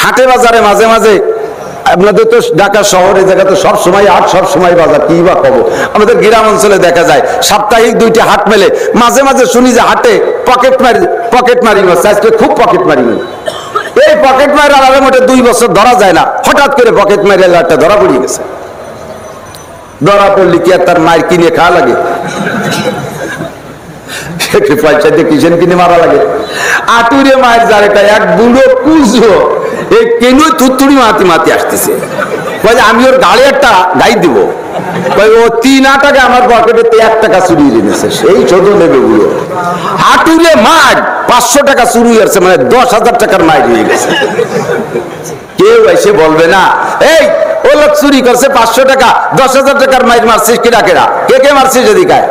হাটে বাজারে মাঝে মাঝে, আপনাদের তো ঢাকা শহরে জায়গা তো সব সময় হাট, সব সময় বাজার, কি বা কব। আমাদের গ্রাম অঞ্চলে দেখা যায় সাপ্তাহিক 2টি হাট মেলে। মাঝে মাঝে শুনি যে হাটে পকেট মারি মারছে, আজকে খুব পকেট মারি। এই পকেট মারি আলাদা মোটে 2 বছর ধরা যায় না, হঠাৎ করে পকেট মারি একটা ধরা পড়িয়ে গেছে। ধরা পড়লি কি আর তার মায়ের কিনে খাওয়া লাগে? পয়সা দিয়ে কিসেন কিনে মারা লাগে? আটুরে মায়ের জারেটা এক বুড়ো কুজো এই কেন থুতুড়ি মাতি মাতি আসতেছে। আমি ওর গাড়ি একটা গাই দিব, ও 3 টাকা আমার পকেটে 1 টাকা চুরি এনেছে, সেই ছোট নেবে বুড়ো। হাটুরে মার 500 টাকা চুরি হয়েছে, মানে 10,000 টাকার মাইর হয়ে গেছে। কেউ এসে বলবে না এই ও লোক চুরি করছে 500 টাকা, 10,000 টাকার মাইর মারছিস কেডা কেডা, কে মারছিস এদিকে?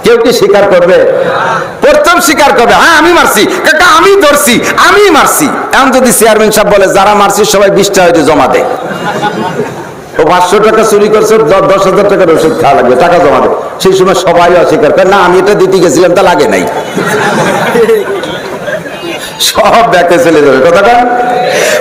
কেউ কি স্বীকার করবে? প্রথম স্বীকার করবে হ্যাঁ আমি মারছি, কাকা আমি ধরছি, আমি মারছি। এখন যদি চেয়ারম্যান সাহেব বলে যারা মারছি সবাই 20 টাকা জমা দেয়, ও 500 টাকা চুরি করছে, 10,000 টাকার ওষুধ খাওয়া লাগবে, টাকা জমা দেয়। সেই সময় সবাই অস্বীকার করে না আমি এটা দিতে গেছিলাম, তা লাগে নাই, সব ব্যাকে চলে যাবে। কথাটা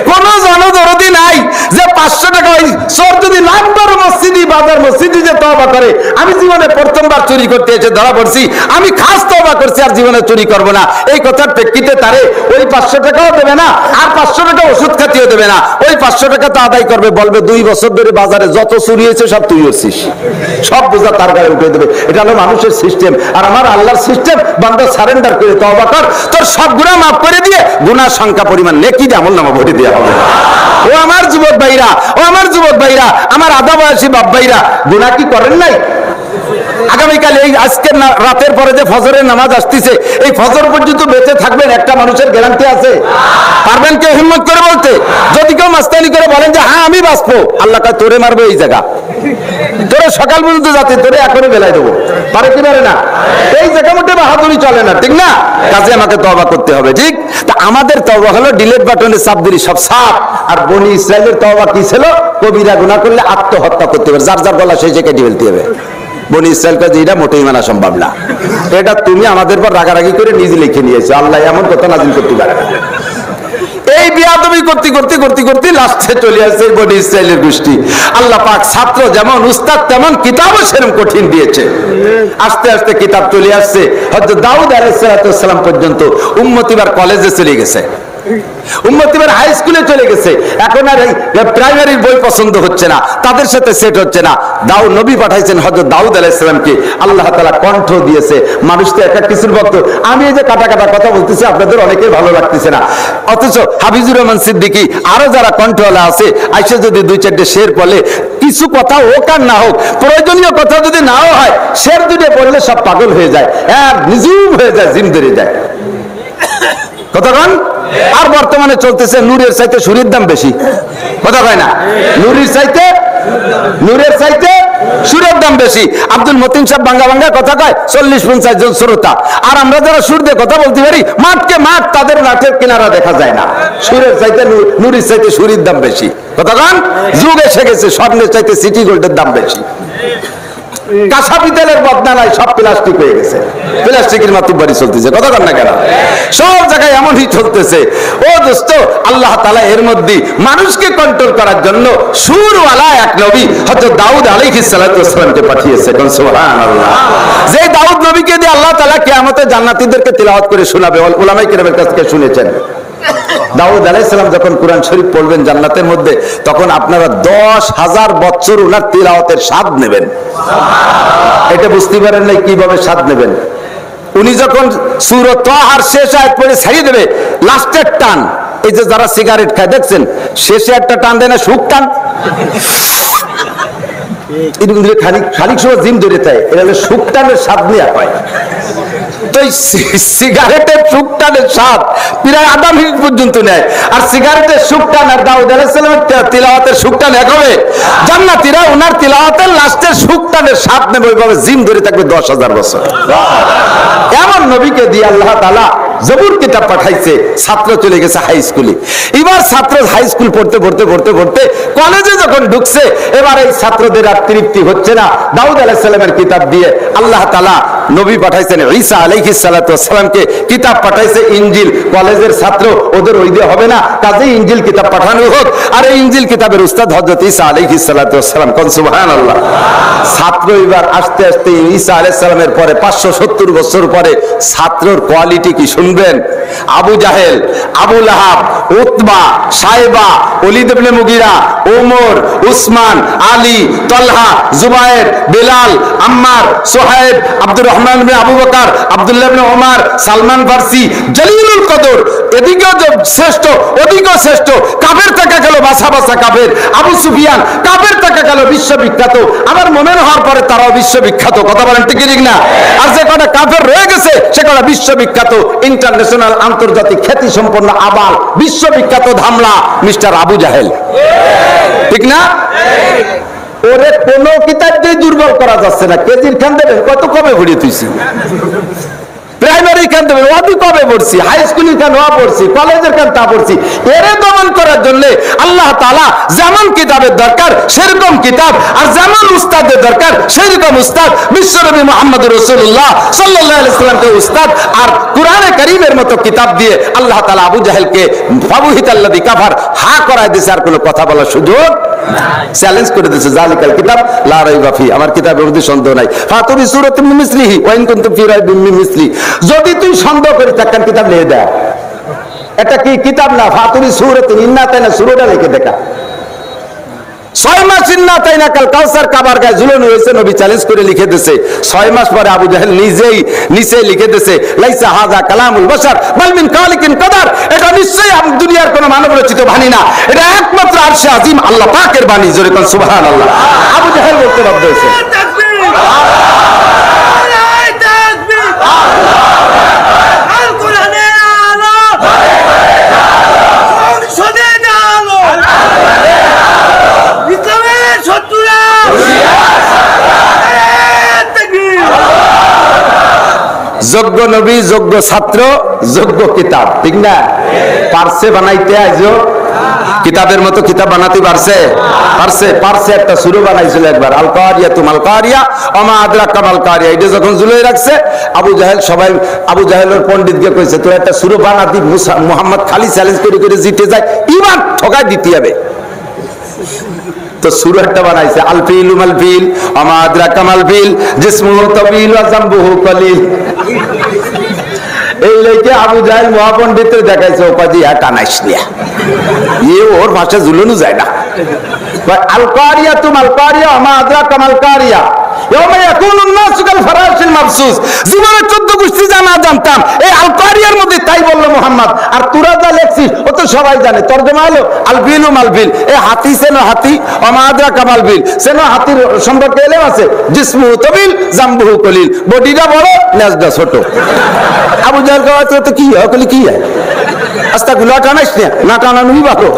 কোন জনদরদি নাই যে 500 টাকা ওই চোর যদি লাখবার মসজিদি বাজার মসজিদি যে তওবা করে, আমি জীবনে প্রথমবার চুরি করতে এসে ধরা পড়ছি, আমি খাস তওবা করছি আর জীবনে চুরি করব না, এই কথার প্রেক্ষিতে তারে ওই 500 টাকাও দেবে না, আর 500 টাকা ওষুধ খাতিও দেবে না, ওই 500 টাকা তো আদায় করবে, বলবে 2 বছর ধরে বাজারে যত চুরি হয়েছে সব তুই করছিস, সব বোঝা তার গায়ে উঠে দেবে। এটা হলো মানুষের সিস্টেম। আর আমার আল্লাহর সিস্টেম, বান্দা সারেন্ডার করে তওবা কর, তোর সব গুনাহ মাফ করে দিয়ে গুনাহ সংখ্যা পরিমাণ নেকি দিয়ে আমলনামা ভরে দেওয়া হবে। ও আমার যুবক ভাইরা, ও আমার যুবক ভাইরা, আমার আধা বয়সী বাপ ভাইরা, গুনাহ কি করেন নাই? আগামীকাল এই আজকের রাতের পরে যে ফজরের নামাজ আসতেছে, এই ফজর পর্যন্ত বেঁচে থাকবেন একটা মানুষের গ্যারান্টি আছে? পারবেন কেউ হিম্মত করে বলতে? যদি কেউ মাস্তানি করে বলেন যে হ্যাঁ আমি বাঁচবো, আল্লাহ কা তোরে মারবো এই জায়গা, তোরে সকাল পর্যন্ত যাতে তোরে এখনই বেলায় দেবো, পারে কি পারে না? এই জায়গা মধ্যে বাহাদুরি চলে না, ঠিক না? কাজে আমাকে তওবা করতে হবে, ঠিক? তা আমাদের তওবা হলো ডিলেট বাটনে চাপ দিলি সব সাপ। আর বনি ইসরায়েলের তওবা কি ছিল? কবিরা গুনাহ করলে আত্মহত্যা করতে হবে, যার যার গলা সেই কেটে ফেলতে হবে। বনি ইসরায়েল কাছে এটা মোটেই মানা সম্ভব না। এটা তুমি আমাদের পর রাগারাগি করে নিজে লিখে নিয়েছো, আল্লাহ এমন কথা নাজিল করতে পারে না। এই বিয়াদবি করতে করতে করতে করতে লাস্টে চলে আসছে বনি ইসরায়েলের গোষ্ঠী। আল্লাহ পাক ছাত্র যেমন উস্তাদ তেমন কিতাবও সেরকম কঠিন দিয়েছে। আস্তে আস্তে কিতাব চলে আসছে হযরত দাউদ আলাইহিস সালাম পর্যন্ত। উম্মতিবার কলেজে চলে গেছে, উম্মতিবার হাই স্কুলে চলে গেছে। এখন আর এই প্রাইমারির বই পছন্দ হচ্ছে না, তাদের সাথে সেট হচ্ছে না। দাউদ নবী পাঠাইছেন হযরত দাউদ আলাইহিস সালামকে, আল্লাহ তাআলা কণ্ঠ দিয়েছে। মানুষ তো একটা কিছুর ভক্ত, আমি এই যে কাটা কাটা কথা বলতেছি আপনাদের অনেকের ভালো লাগতেছে না, অথচ হাফিজুর রহমান সিদ্দিকী আরো যারা কণ্ঠওয়ালা আছে আইসে যদি 2-4টে শের বলে, কিছু কথা হোক আর না হোক, প্রয়োজনীয় কথা যদি নাও হয়, শের দুটো পড়লে সব পাগল হয়ে যায়, আর নিজুম হয়ে যায়, জিম ধরে যায়। কতক্ষণ? আর বর্তমানে চলতেছে নূরের চাইতে সুরের দাম বেশি, কথা কয় না? নূরের চাইতে সুরের দাম বেশি। আব্দুল মতিন সাহেব বাঙ্গা বাঙ্গা কথা কয়, 40-50 জন শ্রোতা। আর আমরা যারা সুর দিয়ে কথা বলতে পারি, মাঠকে মাঠ, তাদের মাঠের কিনারা দেখা যায় না। সুরের চাইতে নূরের চাইতে সুরের দাম বেশি। কতক্ষণ? যুগ এসে গেছে, স্বর্ণের চাইতে সিটি গোল্ডের দাম বেশি। কাঁচা পিতলের বদনা নাই, সব প্লাস্টিক হয়ে গেছে, প্লাস্টিকের মাতুব্বারি চলতেছে। কথা কন না কেন? সব জায়গায় এমনই চলতেছে। ও দোস্ত, আল্লাহ তাআলা এর মধ্যে মানুষকে কন্ট্রোল করার জন্য সুরওয়ালা এক নবী হযরত দাউদ আলাইহিস সালামকে পাঠিয়েছে। সুবহানাল্লাহ। যে দাউদ নবীকে দিয়ে আল্লাহ তাআলা কিয়ামতে জান্নাতীদেরকে তিলাওয়াত করে শোনাবে, উলামায়ে কেরামের কাছ থেকে শুনেছেন। দাউদ আলাইহিস সালাম যখন কোরআন শরীফ পড়বেন জান্নাতের মধ্যে, তখন আপনারা 10,000 বছর উনার তিলাওয়াতের স্বাদ নেবেন। এটা বুঝতে পারেন নাই কিভাবে স্বাদ নেবেন? উনি যখন সূরা তাহার শেষ আয়াত পড়ে ছাড়িয়ে দেবে, লাস্টের টান, এই যে যারা সিগারেট খায় দেখছেন, শেষে একটা টান দেয় না, সুখ টান, এরকম দিলে খানিক সময় জিম ধরে থাকে, এটা হলো সুখ টানের স্বাদ নেওয়া হয়। তো সিগারেটের সুখ টানের স্বাদ প্রায় আধা মিনিট পর্যন্ত নেয়। আর সিগারেটের সুখ টান আর দাউদ আলাইহিস সালামের তিলাওয়াতের সুখ টান এক হবে। জান্নাতীরা ওনার তিলাওয়াতের লাস্টের সুখ টানের স্বাদ নেবে, ওইভাবে জিম ধরে থাকবে 10,000 বছর। এমন নবীকে দিয়ে আল্লাহ তাআলা জবুর কিতাব পাঠাইছে। ছাত্র চলে গেছে হাই স্কুলে। এবার ছাত্র হাই স্কুল পড়তে পড়তে পড়তে পড়তে কলেজে যখন ঢুকছে, এবার এই ছাত্রদের আর তৃপ্তি হচ্ছে না। দাউদ আলাইহিস সালামের কিতাব দিয়ে আল্লাহ তাআলা নবী পাঠাইছেন ঈসা আলাইহিস সালাতু ওয়াস সালামকে, কিতাব পাঠাইছে ইনজিল। কলেজের ছাত্র ওদের ওই দিয়ে হবে না, কাজেই ইনজিল কিতাব পাঠানো হোক। আর এই ইনজিল কিতাবের উস্তাদ হযরত ঈসা আলাইহিস সালাতু ওয়াস সালাম। কোন সুবহানাল্লাহ। ছাত্র এবার আস্তে আস্তে ঈসা আলাইহিস সালামের পরে 570 বছর পরে ছাত্রর কোয়ালিটি কি শুনবেন? আবু জাহেল, আবু লাহাব, উতবা, সাইবা, ওলীদ ইবনে মুগিরা, ওমর, উসমান, আলী, তলহা, জুবায়ের, বেলাল, আম্মার, সোহাইব, আব্দুর রহমান ইবনে আবু বকর, আব্দুল্লাহ ইবনে ওমর, সালমান ফারসি, জলিলুল কদর, এদিকেও যে শ্রেষ্ঠ ওদিকেও শ্রেষ্ঠ। কাফের থেকে গেল বাসা বাসা কাফের। আবু সুফিয়ান কাফের থেকে গেল বিশ্ববিখ্যাত। আমার মনে হওয়ার পরে তারাও বিশ্ববিখ্যাত। কথা বলেন ঠিক না? আর যে কটা কাফের রয়ে গেছে সে কটা বিশ্ববিখ্যাত, ইন্টারন্যাশনাল আন্তর্জাতিক খ্যাতি সম্পন্ন আবার বিশ্ববিখ্যাত ধামলা মিস্টার আবু জাহেল। ঠিক না? ওরে কোন কিতাব দিয়ে দুর্বল করা যাচ্ছে না। কেজির খান দেবেন কত কবে ঘুরিয়ে তুইছি, প্রাইমারি খান দেবেন ওয়াদি কবে পড়ছি, হাই স্কুলের খান ওয়া পড়ছি, কলেজের খান তা পড়ছি। এরে দমন করার জন্য আল্লাহ তাআলা যেমন কিতাবের দরকার সেরকম কিতাব, আর যেমন উস্তাদের দরকার সেরকম উস্তাদ বিশ্বনবী মুহাম্মদ রাসূলুল্লাহ সাল্লাল্লাহু আলাইহি ওয়াসাল্লামকে উস্তাদ আর কোরআনে কারীমের মতো কিতাব দিয়ে আল্লাহ তাআলা আবু জাহেলকে ফাবুহিতাল্লাযী কাফার হা করায় দিয়েছে। আর কোনো কথা বলার সুযোগ চ্যালেঞ্জ করে দিয়েছে। জালিকাল কিতাব লা রাইবা ফি, আমার কিতাবের মধ্যে সন্দেহ নাই। ফাতুবি সূরাতুম মিন মিসলিহি ওয়া ইন কুনতুম ফি রাইবিম মিন মিসলি, যদি তুই সন্দেহ করিস তাকান কিতাব লিখে দেয়। এটা কি কিতাব না, ফাতুবি সূরাতুন ইন্না তাইনা সূরাটা লিখে দেখা। 6 মাস ইন্না তাইনা কাল কাউসার কাবার গায়ে ঝুলানো হয়েছে, নবী চ্যালেঞ্জ করে লিখে দিয়েছে। 6 মাস পরে আবু জাহেল নিজেই নিচে লিখে দিয়েছে লাইসা হাযা কালামুল বাশার বাল মিন খালিকিন কাদার, এটা নিশ্চয়ই দুনিয়ার কোনো মানব রচিত বাণী না, এটা একমাত্র আরশে আজিম আল্লাহ পাকের বাণী। জোরে কোন সুবহানাল্লাহ। আবু জাহেল বলতে বাধ্য হয়েছে। যোগ্য নবী, যোগ্য ছাত্র, যোগ্য কিতাব। ঠিক না? পারছে বানাইতে আইজো কিতাবের মতো কিতাব বানাতে পারছে? পারছে। একটা শুরু বানাইছিল একবার, আল কারিয়া তুমাল কারিয়া ওমা আদরাকা মাল কারিয়া। এটা যখন ঝুলিয়ে রাখছে আবু জাহেল, সবাই আবু জাহেলের পণ্ডিতকে কইছে তুই একটা শুরু বানাতি। মুহাম্মদ খালি চ্যালেঞ্জ করে জিতে যায়, ইমান ঠকাই দিতে হবে। তো শুরু একটা বানাইছে আল ফিলু মাল ফিল ওমা আদরাকা মাল ফিল জিসমুহু তাবিল ওয়া জামবুহু কলিল। এই লেখে আবু জাহেল মহাপণ্ডিতের দেখাইছে ওপাজি আর টানাইস নিয়া, ওর ভাষা ঝুলানো যায় না। আল কারিয়া তুমাল কারিয়া ওমা আদরাকা মাল কারিয়া ইয়াউমা ইয়াকুনুন নাসু কাল ফারাশিল মাবসুস। জীবনে 14 গোষ্ঠী জানা জানতাম, এই আল কারিয়ার মধ্যে তাই বলল মুহাম্মদ। আর তোরা যা লেখছিস ও তো সবাই জানে। তরজমা হলো আল বিলু মাল বিল, এই হাতি সেনো হাতি ওমা আদরাকা মাল বিল, সেনো হাতির সম্পর্কে এলেম আছে। জিসমুহু তাবিল জামবুহু কলিল, বডিটা বড় নেজটা ছোট। আবু জাহেল কওয়াতে তো কি হয়, কলি কি হয়, আস্তাগফিরুল্লাহ টানাইস না টানানোই ভালো।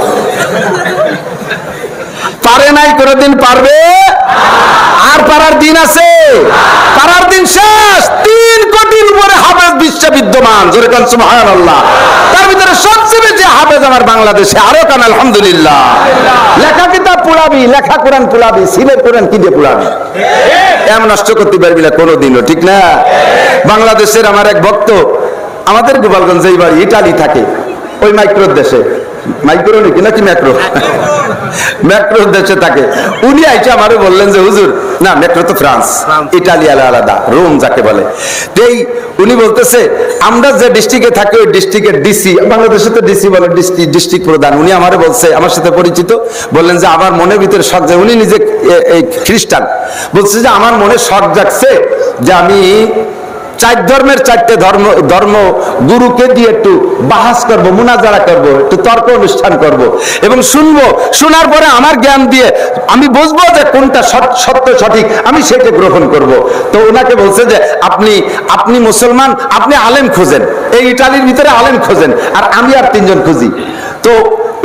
পারে নাই, কোনদিন পারবে। আর পারার দিন আছে, পারার দিন শেষ। 3 কোটির উপরে হাফেজ বিশ্বে বিদ্যমান। জোরে কান সুবহানাল্লাহ। তার ভিতরে সবচেয়ে বেশি হাফেজ আমার বাংলাদেশে। আরো কান আলহামদুলিল্লাহ। লেখা কিতাব পুরাবি, লেখা কোরআন পুরাবি, সিলের কোরআন কি দিয়ে পুরাবি? এমন নষ্ট করতে পারবি না কোনোদিনও। ঠিক না? বাংলাদেশের আমার এক ভক্ত, আমাদের গোপালগঞ্জে এই বাড়ি, ইটালি থাকে, ওই মাইক্রোর দেশে, মাইক্রো নাকি ম্যাক্রো, ম্যাক্রোর দেশে থাকে। উনি আইসা আমারে বললেন যে হুজুর, না ম্যাক্রো তো ফ্রান্স, ইটালি আলাদা, রোম যাকে বলে। এই উনি বলতেছে আমরা যে ডিস্ট্রিক্টে থাকি ওই ডিস্ট্রিক্টের ডিসি, বাংলাদেশে তো ডিসি বলে ডিস্ট্রিক্ট প্রধান, উনি আমারে বলছে, আমার সাথে পরিচিত, বললেন যে আমার মনের ভিতরে শখ যায়, উনি নিজে খ্রিস্টান, বলছে যে আমার মনে শখ জাগছে যে আমি 4 ধর্মের 4টে ধর্ম গুরুকে দিয়ে একটু বাহাস করব, মুনাজারা করব, একটু তর্ক অনুষ্ঠান করব এবং শুনবো। শোনার পরে আমার জ্ঞান দিয়ে আমি বুঝবো যে কোনটা সত্য সঠিক, আমি সেটা গ্রহণ করব। তো ওনাকে বলছে যে আপনি মুসলমান, আপনি আলেম খোঁজেন, এই ইটালির ভিতরে আলেম খোঁজেন, আর আমি আর 3 জন খুঁজি। তো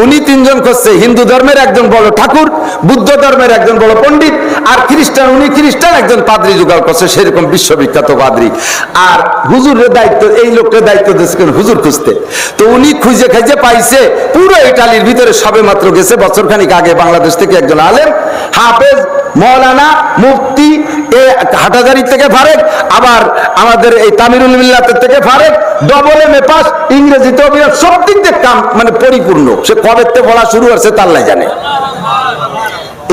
উনি 3 জন খুঁজছে, হিন্দু ধর্মের একজন বড় ঠাকুর, বুদ্ধ ধর্মের একজন বড় পণ্ডিত, আর খ্রিস্টান, উনি খ্রিস্টান একজন পাদ্রী জোগাড় করছে, সেরকম বিশ্ববিখ্যাত পাদ্রী। আর হুজুরের দায়িত্ব, এই লোকটার দায়িত্ব দিয়েছেন হুজুর খুঁজতে। তো উনি খুঁজে পাইছে পুরো ইটালির ভিতরে, সবে মাত্র গেছে বছরখানিক আগে বাংলাদেশ থেকে একজন আলেম হাফেজ মৌলানা মুফতি হাটাজারি থেকে ফারেক, আবার আমাদের এই তামিরুল মিল্লাতের থেকে ফারেক, ডবল এম এ পাস, ইংরেজিতে অভিনয়, সব দিক দিয়ে কাম মানে পরিপূর্ণ। সে কবে থেকে পড়া শুরু হচ্ছে তা আল্লাহ জানে।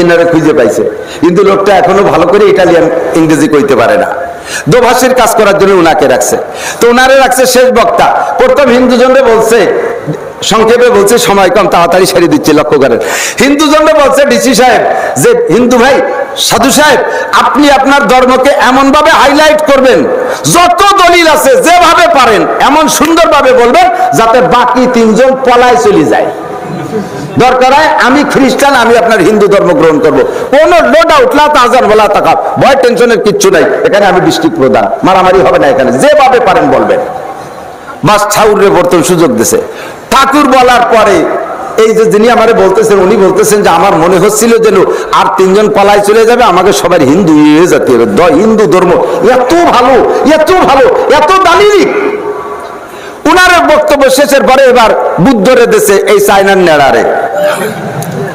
এনারা খুঁজে পাইছে, কিন্তু লোকটা এখনো ভালো করে ইটালিয়ান ইংরেজি কইতে পারে না। দোভাষীর কাজ করার জন্য উনাকে রাখছে। তো উনারে রাখছে শেষ বক্তা। প্রথম হিন্দুজনরে বলছে, সংক্ষেপে বলছে, সময় কম, তাড়াতাড়ি সেরে দিচ্ছে, লক্ষ্য করেন। হিন্দুজনরে বলছে ডিসি সাহেব যে, হিন্দু ভাই, সাধু সাহেব, আপনি আপনার ধর্মকে এমন ভাবে হাইলাইট করবেন, যত দলিল আছে যেভাবে পারেন এমন সুন্দরভাবে বলবেন যাতে বাকি তিনজন পলায় চলে যায়। দরকার হয় আমি খ্রিস্টান, আমি আপনার হিন্দু ধর্ম গ্রহণ করবো, কোনো নো ডাউট, লা তাহজান ওয়ালা তাকাব, ভয় টেনশনের কিচ্ছু নাই। এখানে আমি ডিস্ট্রিক্ট প্রধান, মারামারি হবে না এখানে, যেভাবে পারেন বলবেন। বাস ঠাকুরের প্রথম সুযোগ দিছে। ঠাকুর বলার পরে এই যে যিনি আমারে বলতেছেন, উনি বলতেছেন যে আমার মনে হচ্ছিল যেন আর তিনজন পলায় চলে যাবে, আমাকে সবার হিন্দু হয়ে যেতে হবে। হিন্দু ধর্ম এত ভালো, এত ভালো, এত দালিলিক। উনার বক্তব্য শেষের পরে এবার বুদ্ধরে দেশে এই চাইনার নেড়ারে,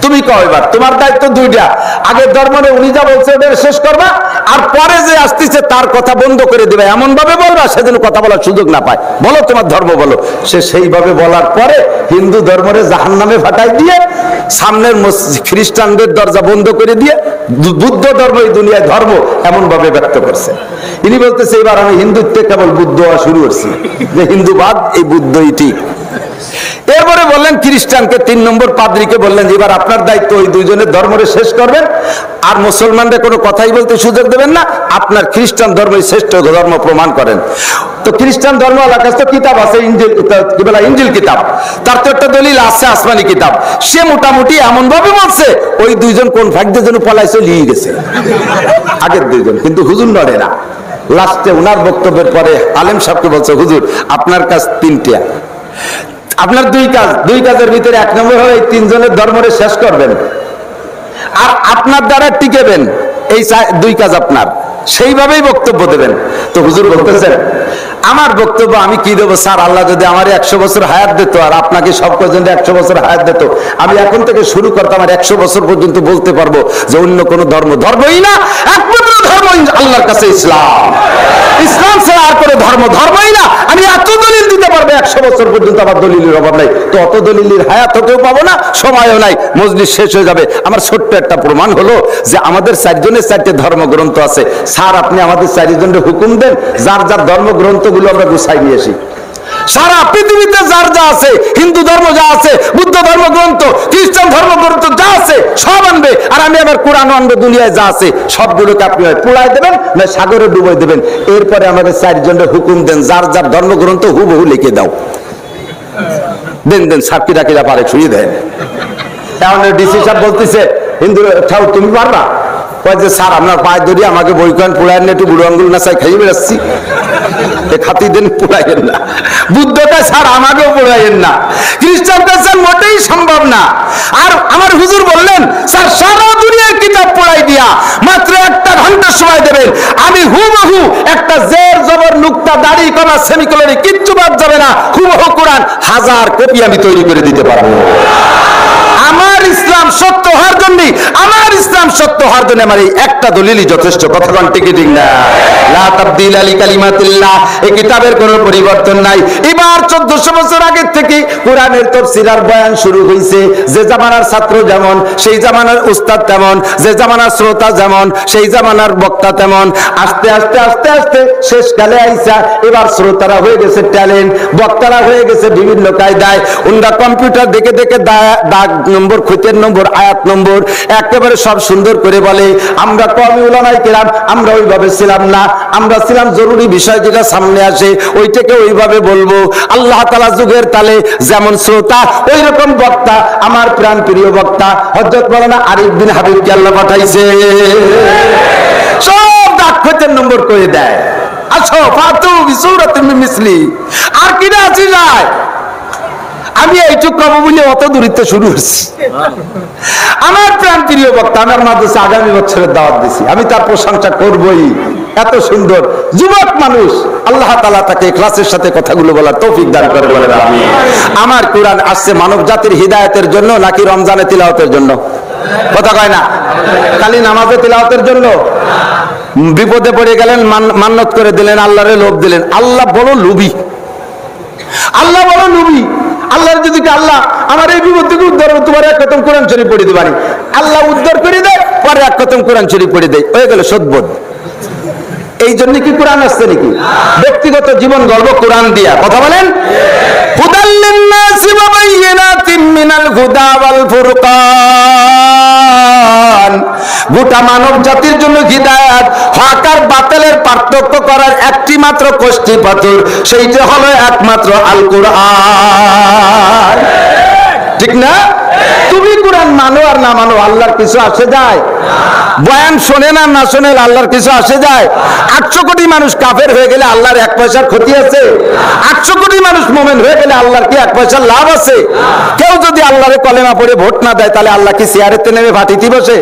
তুমি কও এবার তোমার দায়িত্ব দুইটা, আগে ধর্মরে উনি যা বলছে ওটা শেষ করবা, আর পরে যে আসতেছে তার কথা বন্ধ করে দিবে, এমন ভাবে বলবা সেদিন কথা বলার সুযোগ না পায়। বলো তোমার ধর্ম বলো। সে সেইভাবে বলার পরে হিন্দু ধর্মরে জাহান্নামে ফাটাই দিয়ে, সামনের খ্রিস্টানদের দরজা বন্ধ করে দিয়ে বুদ্ধ ধর্ম এই দুনিয়ায় ধর্ম এমন ভাবে ব্যক্ত করছে। ইনি বলতেছে এবার আমি হিন্দুত্বে কেবল বুদ্ধ হওয়া শুরু করছি, যে হিন্দুবাদ এই বুদ্ধই ঠিক। এরপরে বললেন খ্রিস্টানকে, 3 নম্বর পাদ্রীকে বললেন যে এবার আপনার দায়িত্ব ওই দুইজনের ধর্মরে শেষ করবেন, আর মুসলমানরা কোনো কথাই বলতে সুযোগ দেবেন না, আপনার খ্রিস্টান ধর্মই শ্রেষ্ঠ ধর্ম প্রমাণ করেন। তো খ্রিস্টান ধর্ম আল্লাহর কাছে কিতাব আছে, ইনজিল, কি বলে ইনজিল কিতাব, তার তো একটা দলিল আছে আসমানি কিতাব। সে মোটামুটি এমন ভাবে বলছে ওই দুইজন কোন ভাগ্যের জন্য পলাইছে নিয়ে গেছে আগের দুইজন, কিন্তু হুজুর নড়ে না। লাস্টে উনার বক্তব্যের পরে আলেম সাহেবকে বলছে, হুজুর আপনার কাজ 3টা, আপনার 2 কাজ, 2 কাজের ভিতরে 1 নম্বর হলো এই 3 জনের ধর্মরে শেষ করবেন, আর আপনার দ্বারা টিকেবেন, এই 2 কাজ আপনার, সেইভাবেই বক্তব্য দেবেন। তো হুজুর বলতেছেন আমার বক্তব্য আমি কি দেবো স্যার, আল্লাহ যদি আমার 100 বছর হায়াত দিত আর আপনাকে সব পর্যন্ত 100 বছর হায়াত দিত, আমি এখন থেকে শুরু করতাম আর 100 বছর পর্যন্ত বলতে পারবো যে অন্য কোনো ধর্মই না, একমাত্র ধর্ম আল্লাহর কাছে ইসলাম, ইসলাম ছাড়া আর কোনো ধর্মই না। আমি এত দলিল দিতে পারবো 100 বছর পর্যন্ত, আমার দলিলের অভাব নাই। তো অত দলিলের হায়াত হতেও পাবো না, সময়ও নাই, মজলিস শেষ হয়ে যাবে। আমার ছোট্ট একটা প্রমাণ হলো যে আমাদের 4 জনের 4টে ধর্মগ্রন্থ আছে। স্যার আপনি আমাদের 4 জনের হুকুম দেন, যার যার ধর্মগ্রন্থগুলো আমরা গুছাই নিয়ে আসি। সারা পৃথিবীতে যার যা আছে, হিন্দু ধর্ম যা আছে, বুদ্ধ ধর্মগ্রন্থ, খ্রিস্টান ধর্মগ্রন্থ যা আছে সব আনবে, আর আমি আবার কোরআন আনবো। দুনিয়ায় যা আছে সবগুলোকে আপনি হয় পুড়াই দেবেন না সাগরে ডুবাই দেবেন। এরপরে আমাদের 4 জনের হুকুম দেন, যার যার ধর্মগ্রন্থ হুবহু লিখে দাও, দেন সাক্ষী রাখিরা পারে ছুঁয়ে দেন। এখন ডিসি সাহেব বলতেছে হিন্দু ঠাউ তুমি পারবা, যে স্যার আপনার পায়ে ধরি আমাকে বইখান পুড়ায় না, একটু বুড়ো আঙ্গুল না চাই খাইয়ে বেড়াচ্ছি, খাতি দেন পুড়াইয়েন না। বুদ্ধটা স্যার আমাকেও পুড়াইয়েন না, খ্রিস্টানটা স্যার মোটেই সম্ভব না। আর আমার হুজুর বললেন স্যার সারা দুনিয়ার কিতাব পড়াই দিয়া মাত্র 1 ঘন্টা সময় দেবেন, আমি হুবহু একটা জের জবর নুক্তা দাড়ি কমা সেমিকোলন কিচ্ছু বাদ যাবে না, হুবহু কোরআন 1000 কপি আমি তৈরি করে দিতে পারবো। আমার ইসলাম সত্য হওয়ার জন্য, আমার ইসলাম সত্য হওয়ার জন্য আমার এই একটা দলিলই যথেষ্ট। কথা কোন ঠিক না? লা তাবদীলা লিকালিমাতিল্লাহ, এই কিতাবের কোনো পরিবর্তন নাই। এবার 1400 বছর আগে থেকে কোরআনের তাফসীর আর বয়ান শুরু হইছে। যে জামানার ছাত্র যেমন সেই জামানার উস্তাদ তেমন, যে জামানার শ্রোতা যেমন সেই জামানার বক্তা তেমন। আস্তে আস্তে আস্তে আস্তে শেষকালে আইসা এবার শ্রোতারা হয়ে গেছে ট্যালেন্ট, বক্তারা হয়ে গেছে বিভিন্ন কায়দায়। উনরা কম্পিউটার দেখে দেখে দাগ নম্বর, খুঁতের নম্বর, আয়াত নম্বর একেবারে সব সুন্দর করে বলে। আমরা কওমি উলামায়ে কেরাম আমরা ওইভাবে ছিলাম না, আমরা ছিলাম জরুরি বিষয় যেটা সামনে আসে ওইটাকে ওইভাবে বলবো। আল্লাহ তাআলা যুগের তালে যেমন শ্রোতা ওই রকম বক্তা। আমার প্রাণ প্রিয় বক্তা হযরত মাওলানা আরিফ বিন হাবিবকে আল্লাহ পাঠাইছে, সব দাগ খুঁতের নম্বর করে দেয়। আচ্ছা ফাতু বিসূরাতিন মিন মিসলি, আর কিনা আছে যায়। আমি এইটুক কব বলে অত দূরত্ব শুরু করছি। আমার প্রাণ প্রিয় বক্তা, আমার মাদ্রাসা আগামী বছরের দাওয়াত দিছি, আমি তার প্রশংসা করবই। এত সুন্দর যুবক মানুষ, আল্লাহ তাআলা তাকে ইখলাসের সাথে কথাগুলো বলার তৌফিক দান করে বলেন আমিন। আমার কোরআন আসছে মানব জাতির হিদায়াতের জন্য নাকি রমজানে তিলাওয়াতের জন্য? কথা কয় না? খালি নামাজে তিলাওয়াতের জন্য? বিপদে পড়ে গেলেন, মান্নত করে দিলেন, আল্লাহরে লোভ দিলেন। আল্লাহ বড় লোভী, আল্লাহ বড় লোভী। আল্লাহর যদি আল্লাহ আমার এই বিপদ থেকে উদ্ধার, তোমার এক খতম কোরআন শরীফ পড়ে দিতে পারি, আল্লাহ উদ্ধার করে দেয়, পরে এক খতম কোরআন শরীফ পড়ে দেয়, হয়ে গেল সদবোধ। এই জন্য কি কোরআন আসছে নাকি? ব্যক্তিগত জীবন গল্প কোরআন দিয়া। কথা বলেন। হুদাল লিন্নাসি ওয়া বাইয়িনাতিন মিনাল হুদা ওয়াল ফুরকান। গোটা মানব জাতির জন্য হিদায়াত, হক আর বাতিলের পার্থক্য করার একটি মাত্র কষ্টি পাথর, সেইটা হলো একমাত্র আল কোরআন। ঠিক না? তুমি কোরআন মানো আর না মানো, আল্লাহর কিছু আসে যায়? বয়ান শোনেন আর না শোনেন, আল্লাহর কিছু আসে যায়? 800 কোটি মানুষ কাফের হয়ে গেলে আল্লাহর 1 পয়সার ক্ষতি আছে? 800 কোটি মানুষ মুমিন হয়ে গেলে আল্লাহর কি 1 পয়সার লাভ আছে? কেউ যদি আল্লাহরে কলেমা পড়ে ভোট না দেয়, তাহলে আল্লাহ কি চেয়ারেতে নেমে ভাটিতে বসে?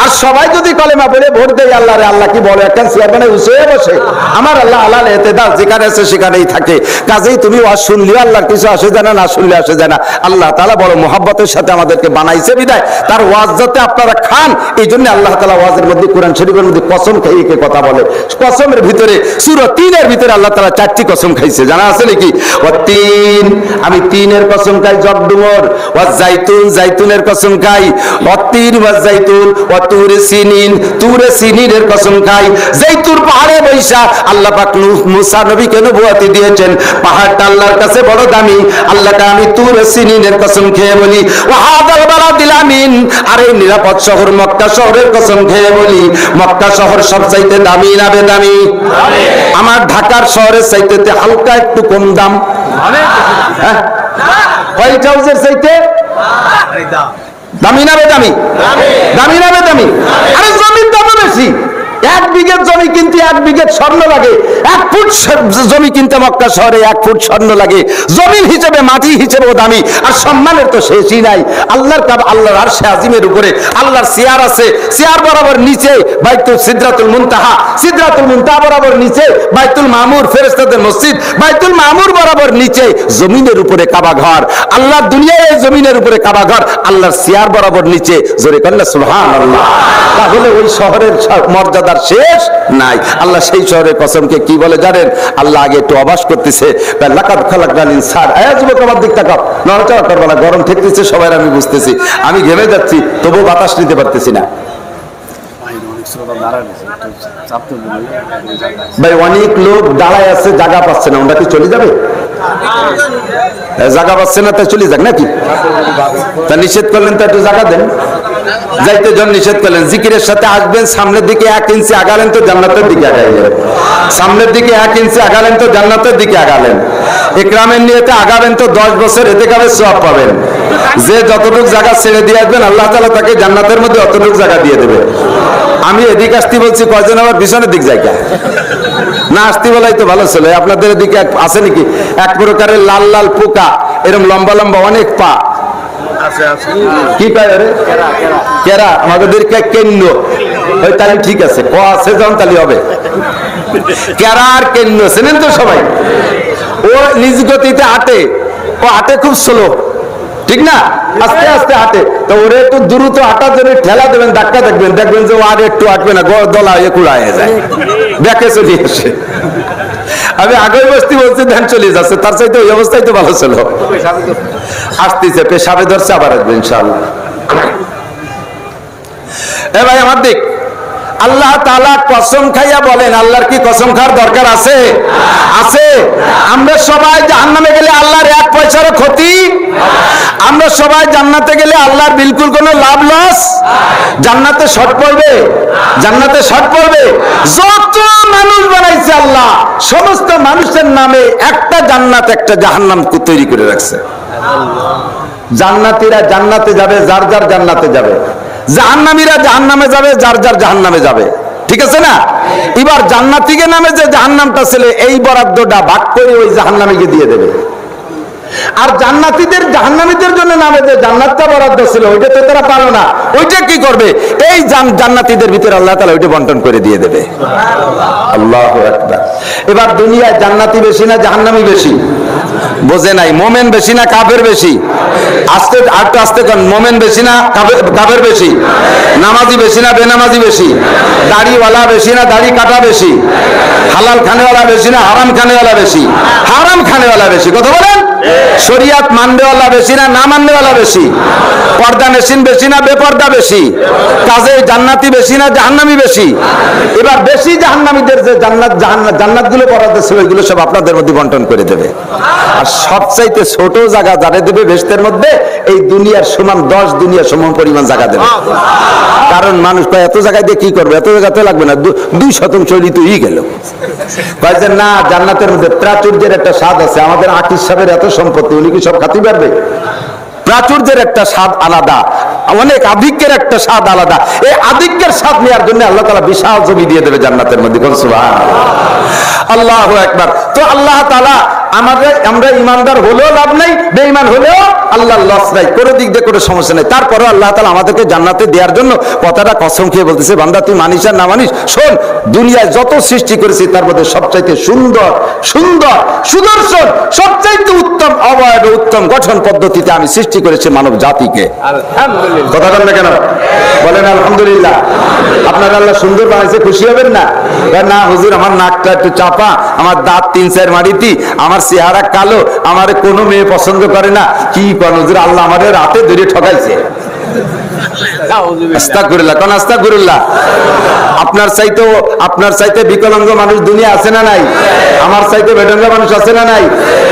আর সবাই যদি কলেমা পড়ে ভোট দেয় আল্লাহরে, আল্লাহ কি বড় একটা চেয়ার বানায় উঁচুয়ে বসে? আমার আল্লাহ আল্লাহ এতেদাল যেখানে আছে সেখানেই থাকে। কাজেই তুমি ওয়াজ শুনলেও আল্লাহর কিছু আসে যায় না, না শুনলে আসে যায় না। আল্লাহ তাআলা বড় মুহাব্বতের সাথে আমাদেরকে বানাইছে বিদায় তার ওয়াজ যাতে আপনারা খান, এই জন্য আল্লাহ তাআলা ওয়াজের মধ্যে, কোরআন শরীফের মধ্যে কসম খাইয়ে কথা বলে। কসমের ভিতরে সূরা 3-এর ভিতরে আল্লাহ তাআলা 4টি কসম খাইছে, জানা আছে নাকি? ওয়াতিন, আমি 3-এর কসম খাই, জগডুমর। ওয়া জাইতুন, জাইতুনের কসম খাই। ওয়াতিন ওয়া জাইতুন। ওয়া তুরে সিনিন, তুরে সিনিনের কসম খাই। জাইতুর পাহাড়ে বৈশা আল্লাহ পাক মুসা নবীকে নবুয়তি দিয়েছেন, পাহাড়টা আল্লাহর কাছে বড় দামি। আল্লাহকে আমি তুরে সিনিনের কসম খেয়ে বলি। ওয়া হাদাল বালাদিল আমিন, আর এই নিরাপদ শহর মক্কা শহরের কসম খেয়ে বলি, মক্কা শহর সবচাইতে দামি না বেদামি? আমার ঢাকার শহরের চাইতে হালকা একটু কম দাম। হ্যাঁ, হোয়াইট হাউসের চাইতে দামি না বেদামি? দামি না বেদামি? আরে জমির দাম বেশি। 1 বিঘে জমি কিনতে 1 বিঘে স্বর্ণ লাগে। 1 ফুট জমি কিনতে মক্কা শহরে 1 ফুট স্বর্ণ লাগে। জমিন হিসেবে, মাটি হিসেবে দামি। আর সম্মানের তো শেষই নাই। আল্লাহর আল্লাহর আরশে আজিমের উপরে আল্লাহর চেয়ার আছে, চেয়ার বরাবর নিচে বাইতুল সিদরাতুল মুনতাহা, সিদরাতুল মুনতাহা বরাবর নিচে বাইতুল মামুর, ফেরেশতাদের মসজিদ, বাইতুল মামুর বরাবর নিচে জমিনের উপরে কাবা ঘর। আল্লাহর দুনিয়ায় এই জমিনের উপরে কাবা ঘর, আল্লাহর চেয়ার বরাবর নিচে। জোরে কন্না সুবহানাল্লাহ। তাহলে ওই শহরের মর্যাদা শেষ নাই। আল্লাহ সেই শহরের কসমকে কি বলে জানেন? আল্লাহ আগে একটু অবাস করতেছে, লাকাদ খালাকনাল ইনসান। যুবক আমার দিক তাকাও, নড়াচড়া করবে না, গরম ঠেকতেছে সবাই, আমি বুঝতেছি, আমি ঘেমে যাচ্ছি, তবু বাতাস নিতে পারতেছি না। ভাই অনেক লোক দাঁড়ায় আছে, জায়গা পাচ্ছে না, ওটা কি চলে যাবে? জায়গা পাচ্ছে না, তাই চলে যাক নাকি? তা নিষেধ করলেন, তা একটু জায়গা দেন। যাইতে জন নিষেধ করলেন, জিকিরের সাথে আসবেন, সামনের দিকে 1 ইঞ্চি আগালেন তো জান্নাতের দিকে আগাইলেন। সামনের দিকে 1 ইঞ্চি আগালেন তো জান্নাতের দিকে আগালেন। ইকরামের নিয়তে আগাবেন তো 10 বছর ইতিকাফের সওয়াব পাবেন। যে যতটুকু জায়গা ছেড়ে দিয়ে আসবেন, আল্লাহ তাআলা তাকে জান্নাতের মধ্যে অতটুকু জায়গা দিয়ে দেবে। আমি এদিক আসতে বলছি, কয়জন আবার পিছনের দিক জায়গা না আসতে বলাই তো ভালো ছিল। আপনাদের এদিকে আছে নাকি 1 প্রকারের লাল লাল পোকা, এরকম লম্বা লম্বা অনেক পা? কি কয় রে? কেরা? আমাদের কেন্দ্র। তাহলে ঠিক আছে, ক আছে যখন তাহলে হবে। কেরা আর কেন্দ্র চেনেন তো সবাই? ও নিজ গতিতে হাঁটে, ও হাঁটে খুব স্লো, ঠিক না? আস্তে আস্তে হাঁটে। তো ওরে একটু দ্রুত হাঁটার জন্য ঠেলা দেবেন, ধাক্কা দেখবেন, দেখবেন যে ও আর একটু হাঁটবে না, দলা হয়ে কুড়া হয়ে যায়, ব্যাকে চলে আসে। আমি আগেই বসতে বলছি, ধ্যান চলে যাচ্ছে, তার চাইতে ওই অবস্থায় তো ভালো ছিল। আসতেছে, পেশাবে ধরছে, আবার আসবে ইনশাআল্লাহ। এ ভাই আমার দিক, আল্লাহ তাআলা কসম খাইয়া বলেন, আল্লাহর কি কসম খাওয়ার দরকার আছে? আছে। আমরা সবাই জাহান্নামে গেলে আল্লাহর 1 পয়সারও ক্ষতি? আমরা সবাই জান্নাতে গেলে আল্লাহর বিলকুল কোনো লাভ লস? জান্নাতে শর্ট পড়বে? জান্নাতে শর্ট পড়বে? যত মানুষ বানাইছে আল্লাহ, সমস্ত মানুষের নামে একটা জান্নাত একটা জাহান্নাম তৈরি করে রাখছে। জান্নাতীরা জান্নাতে যাবে, যার যার জান্নাতে যাবে। জাহান্নামীরা জাহান্নামে যাবে, যার যার জাহান্নামে যাবে। ঠিক আছে না? এবার জান্নাতীকে নামে যে জাহান্নামটা ছিল, এই বরাদ্দটা ভাগ করে ওই জাহান্নামীকে দিয়ে দেবে। আর জান্নাতীদের জাহান্নামীদের জন্য নামে যে জান্নাতটা বরাদ্দ ছিল ওইটা তো তারা পারো না, ওইটা কি করবে? এই জান্নাতীদের ভিতরে আল্লাহ তাআলা ওইটা বন্টন করে দিয়ে দেবে। আল্লাহু আকবার। এবার দুনিয়ায় জান্নাতি বেশি না জাহান্নামী বেশি? বোঝে নাই। মোমেন বেশি না কাফের বেশি? আস্তে আস্তে আস্তে কোন, মোমেন বেশি না কাফের বেশি? নামাজি বেশি না বেনামাজি বেশি? দাড়িওয়ালা বেশি না দাড়ি কাটা বেশি? হালাল খানেওয়ালা বেশি না হারাম খানেওয়ালা বেশি? হারাম খানেওয়ালা বেশি। কথা বলেন। শরিয়াত মাননেওয়ালা বেশি না না মাননেওয়ালা বেশি? পর্দা মেশিন বেশি না বেপর্দা বেশি? কাজে জান্নাতি বেশি না জাহান্নামী বেশি? এবার বেশি জাহান্নামীদের যে জান্নাতগুলো বরাদ্দ ছিল ওইগুলো সব আপনাদের মধ্যে বন্টন করে দেবে। আর সবচাইতে ছোট জায়গা যারা দেবে বেহেশতের মধ্যে, এই দুনিয়ার সমান 10 দুনিয়ার সমান পরিমাণ জায়গা দেবে। কারণ মানুষ কয় এত জায়গায় দিয়ে কি করবে, এত জায়গাতে লাগবে না, 2% চলি তো গেল। কয় যে না, জান্নাতের মধ্যে প্রাচুর্যের একটা স্বাদ আছে। আমাদের আকিস সাহেবের এত সম্পত্তি, উনি কি সব খাতে পারবে? প্রাচুর্যের একটা স্বাদ আলাদা, অনেক আধিক্যের একটা স্বাদ আলাদা। এই আধিক্যের স্বাদ নেওয়ার জন্য আল্লাহ তাআলা বিশাল জমি দিয়ে দেবে জান্নাতের মধ্যে। সুবহানাল্লাহ, আল্লাহু আকবার। তো আল্লাহ তাআলা আমরা ইমানদার হলেও লাভ নাই, বেঈমান হলেও আল্লাহর লস নাই, কোনো দিক দিয়ে কোনো সমস্যা নেই। তারপরেও আল্লাহ তাআলা আমাদেরকে জান্নাতে দেওয়ার জন্য কথাটা কসম খেয়ে বলতেছে, বান্দা তুই মানিস আর না মানিস, শোন, দুনিয়ায় যত সৃষ্টি করেছি তার মধ্যে সবচাইতে সুন্দর সুন্দর সুদর্শন, সবচাইতে উত্তম অবয়বে উত্তম গঠন পদ্ধতিতে আমি সৃষ্টি করেছি মানব জাতিকে। আলহামদুলিল্লাহ। কথা বলেন না কেন? বলেন আলহামদুলিল্লাহ। আপনার আল্লাহ সুন্দর বানাইছে, খুশি হবেন না? না হুজুর, আমার নাকটা একটু চাপা, আমার দাঁত 3-4 মারিতি, আমার চেহারা কালো, আমার কোনো মেয়ে পছন্দ করে না। কি কোন হুজুর, আল্লাহ আমাদের রাতে ধরে ঠকাইছে। আস্তাগফিরুল্লাহ, কোন আস্তাগফিরুল্লাহ। আপনার চাইতে বিকলাঙ্গ মানুষ দুনিয়া আছে না নাই? আমার চাইতে বেঢঙ্গা মানুষ আছে না নাই?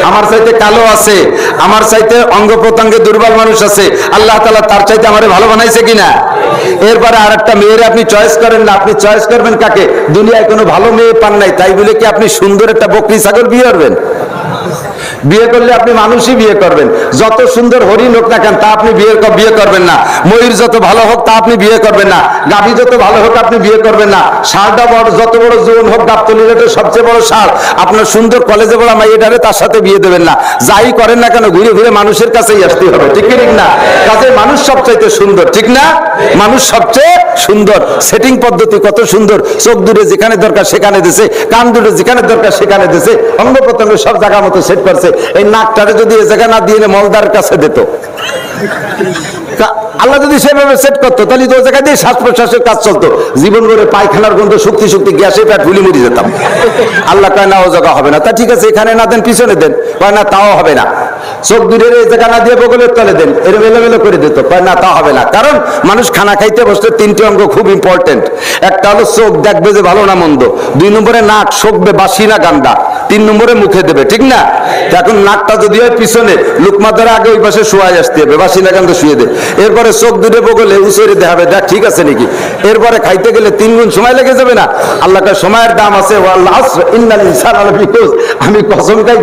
আমার চাইতে কালো আছে, আমার চাইতে অঙ্গ প্রত্যঙ্গে দুর্বল মানুষ আছে। আল্লাহ তাআলা তার চাইতে আমারে ভালো বানাইছে কিনা? এরপরে আরেকটা মেয়েরে আপনি চয়েস করেন না, আপনি চয়েস করবেন কাকে? দুনিয়ায় কোনো ভালো মেয়ে পান নাই, তাই বলে কি আপনি সুন্দর একটা বকরি ছাগল বিয়ে করবেন? বিয়ে করলে আপনি মানুষই বিয়ে করবেন। যত সুন্দর হরিণ হোক না কেন তা আপনি বিয়ে করবেন না। ময়ূর যত ভালো হোক তা আপনি বিয়ে করবেন না। গাভী যত ভালো হোক আপনি বিয়ে করবেন না। ষাঁড়টা যত বড় জোন হোক, গাবতলির সবচেয়ে বড় ষাঁড়, আপনার সুন্দর কলেজে পড়া মাইয়াটারে তার সাথে বিয়ে দেবেন না। যাই করেন না কেন ঘুরে ঘুরে মানুষের কাছেই আসতে হবে, ঠিক ঠিক না? কাজে মানুষ সবচাইতে সুন্দর, ঠিক না? মানুষ সবচেয়ে সুন্দর। সেটিং পদ্ধতি কত সুন্দর, চোখ দূরে যেখানে দরকার সেখানে দিছে, কান দূরে যেখানে দরকার সেখানে দিছে, অঙ্গ প্রত্যঙ্গ সব জায়গা মতো সেট করছে। এই নাকটারে যদি এ জায়গা না দিয়ে মলদার কাছে দিত, আল্লাহ যদি সেভাবে সেট করতো, তাহলে তো জায়গায় দিয়ে শ্বাস প্রশ্বাসের কাজ চলতো। জীবন করে পায়খানার গন্ধ শক্তি গ্যাসে পেট ফুলি মরি যেতাম। আল্লাহ কয় না, ও জায়গা হবে না। তা ঠিক আছে, এখানে না দেন পিছনে দেন, কয় না তাও হবে না। চোখ দূরের এই জায়গা না দিয়ে বগলের তলে দেন, এরকম এলোমেলো করে দিত, কয় না তা হবে না। কারণ মানুষ খানা খাইতে বসলে 3টি অঙ্গ খুব ইম্পর্টেন্ট। একটা হলো চোখ, দেখবে যে ভালো না মন্দ। 2 নম্বরে নাক, শোকবে বাসি না গান্দা। 3 নম্বরে মুখে দেবে, ঠিক না? এখন নাকটা যদি হয় পিছনে, লুকমা ধরে আগে ওই পাশে শোয়াই আসতে হবে, বাসি না গান্দা শুয়ে দে। এরপরে চোখ দুটো বগলে উচরে দেখাবে, দেখ ঠিক আছে নাকি। এরপরে খাইতে গেলে 3 গুণ সময় লেগে যাবে না? আল্লাহটা সময়ের দাম আছে। আমি কসম খাই,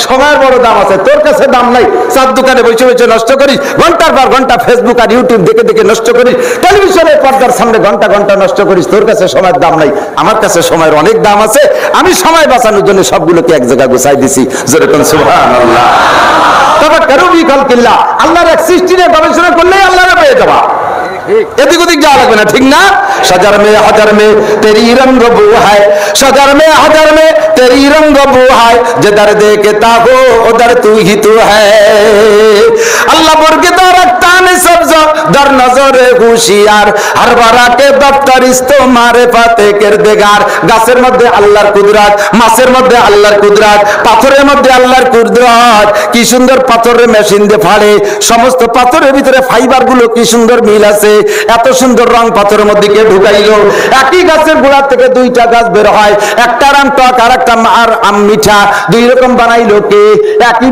সময়ের বড় দাম আছে। তোর কাছে দাম নাই, চার দোকানে বসে বসে নষ্ট করিস, ঘন্টার পর ঘন্টা ফেসবুক আর ইউটিউব দেখে দেখে নষ্ট করিস, টেলিভিশনের পর্দার সামনে ঘন্টা ঘন্টা নষ্ট করিস। তোর কাছে সময়ের দাম নাই, আমার কাছে সময়ের অনেক দাম আছে। আমি সময় বাঁচানোর জন্য সবগুলোকে এক জায়গায় গুছাই দিছি। যেরকম সুবহানাল্লাহ। তবে কারো বিকল কিল্লা, আল্লাহর এক সৃষ্টি নিয়ে গবেষণা করলেই আল্লাহরা পেয়ে যাবা, এদিক ওদিক যাওয়া লাগবে না, ঠিক না? সজার মে হাজার মে তেরি রঙ্গ বু হায়, সজার মে হাজার মে তেরি রঙ্গ বু হায়, जिधर देखता हो उधर तू ही तू है। अल्लाह बुर्गे तो रखता ने सब्जा दर नजरे होशियार, हर बारा के दफ्तर इस्तो मारे पाते किरदेगार। গাছের মধ্যে আল্লাহর কুদরত, মাছের মধ্যে আল্লাহর কুদরত, পাথরের মধ্যে আল্লাহর কুদরত। কি সুন্দর পাথরের মেশিন দিয়ে ফাড়ে, সমস্ত পাথরের ভিতরে ফাইবার গুলো কি সুন্দর মিল আছে। এত সুন্দর রং পাথরের মধ্যে কে ঢুকাইলো? একই গাছের গোড়া থেকে 2টা গাছ বের হয়, একটা আম টক আর একটা আম মিঠা, 2 রকম বানাইলো কে? একই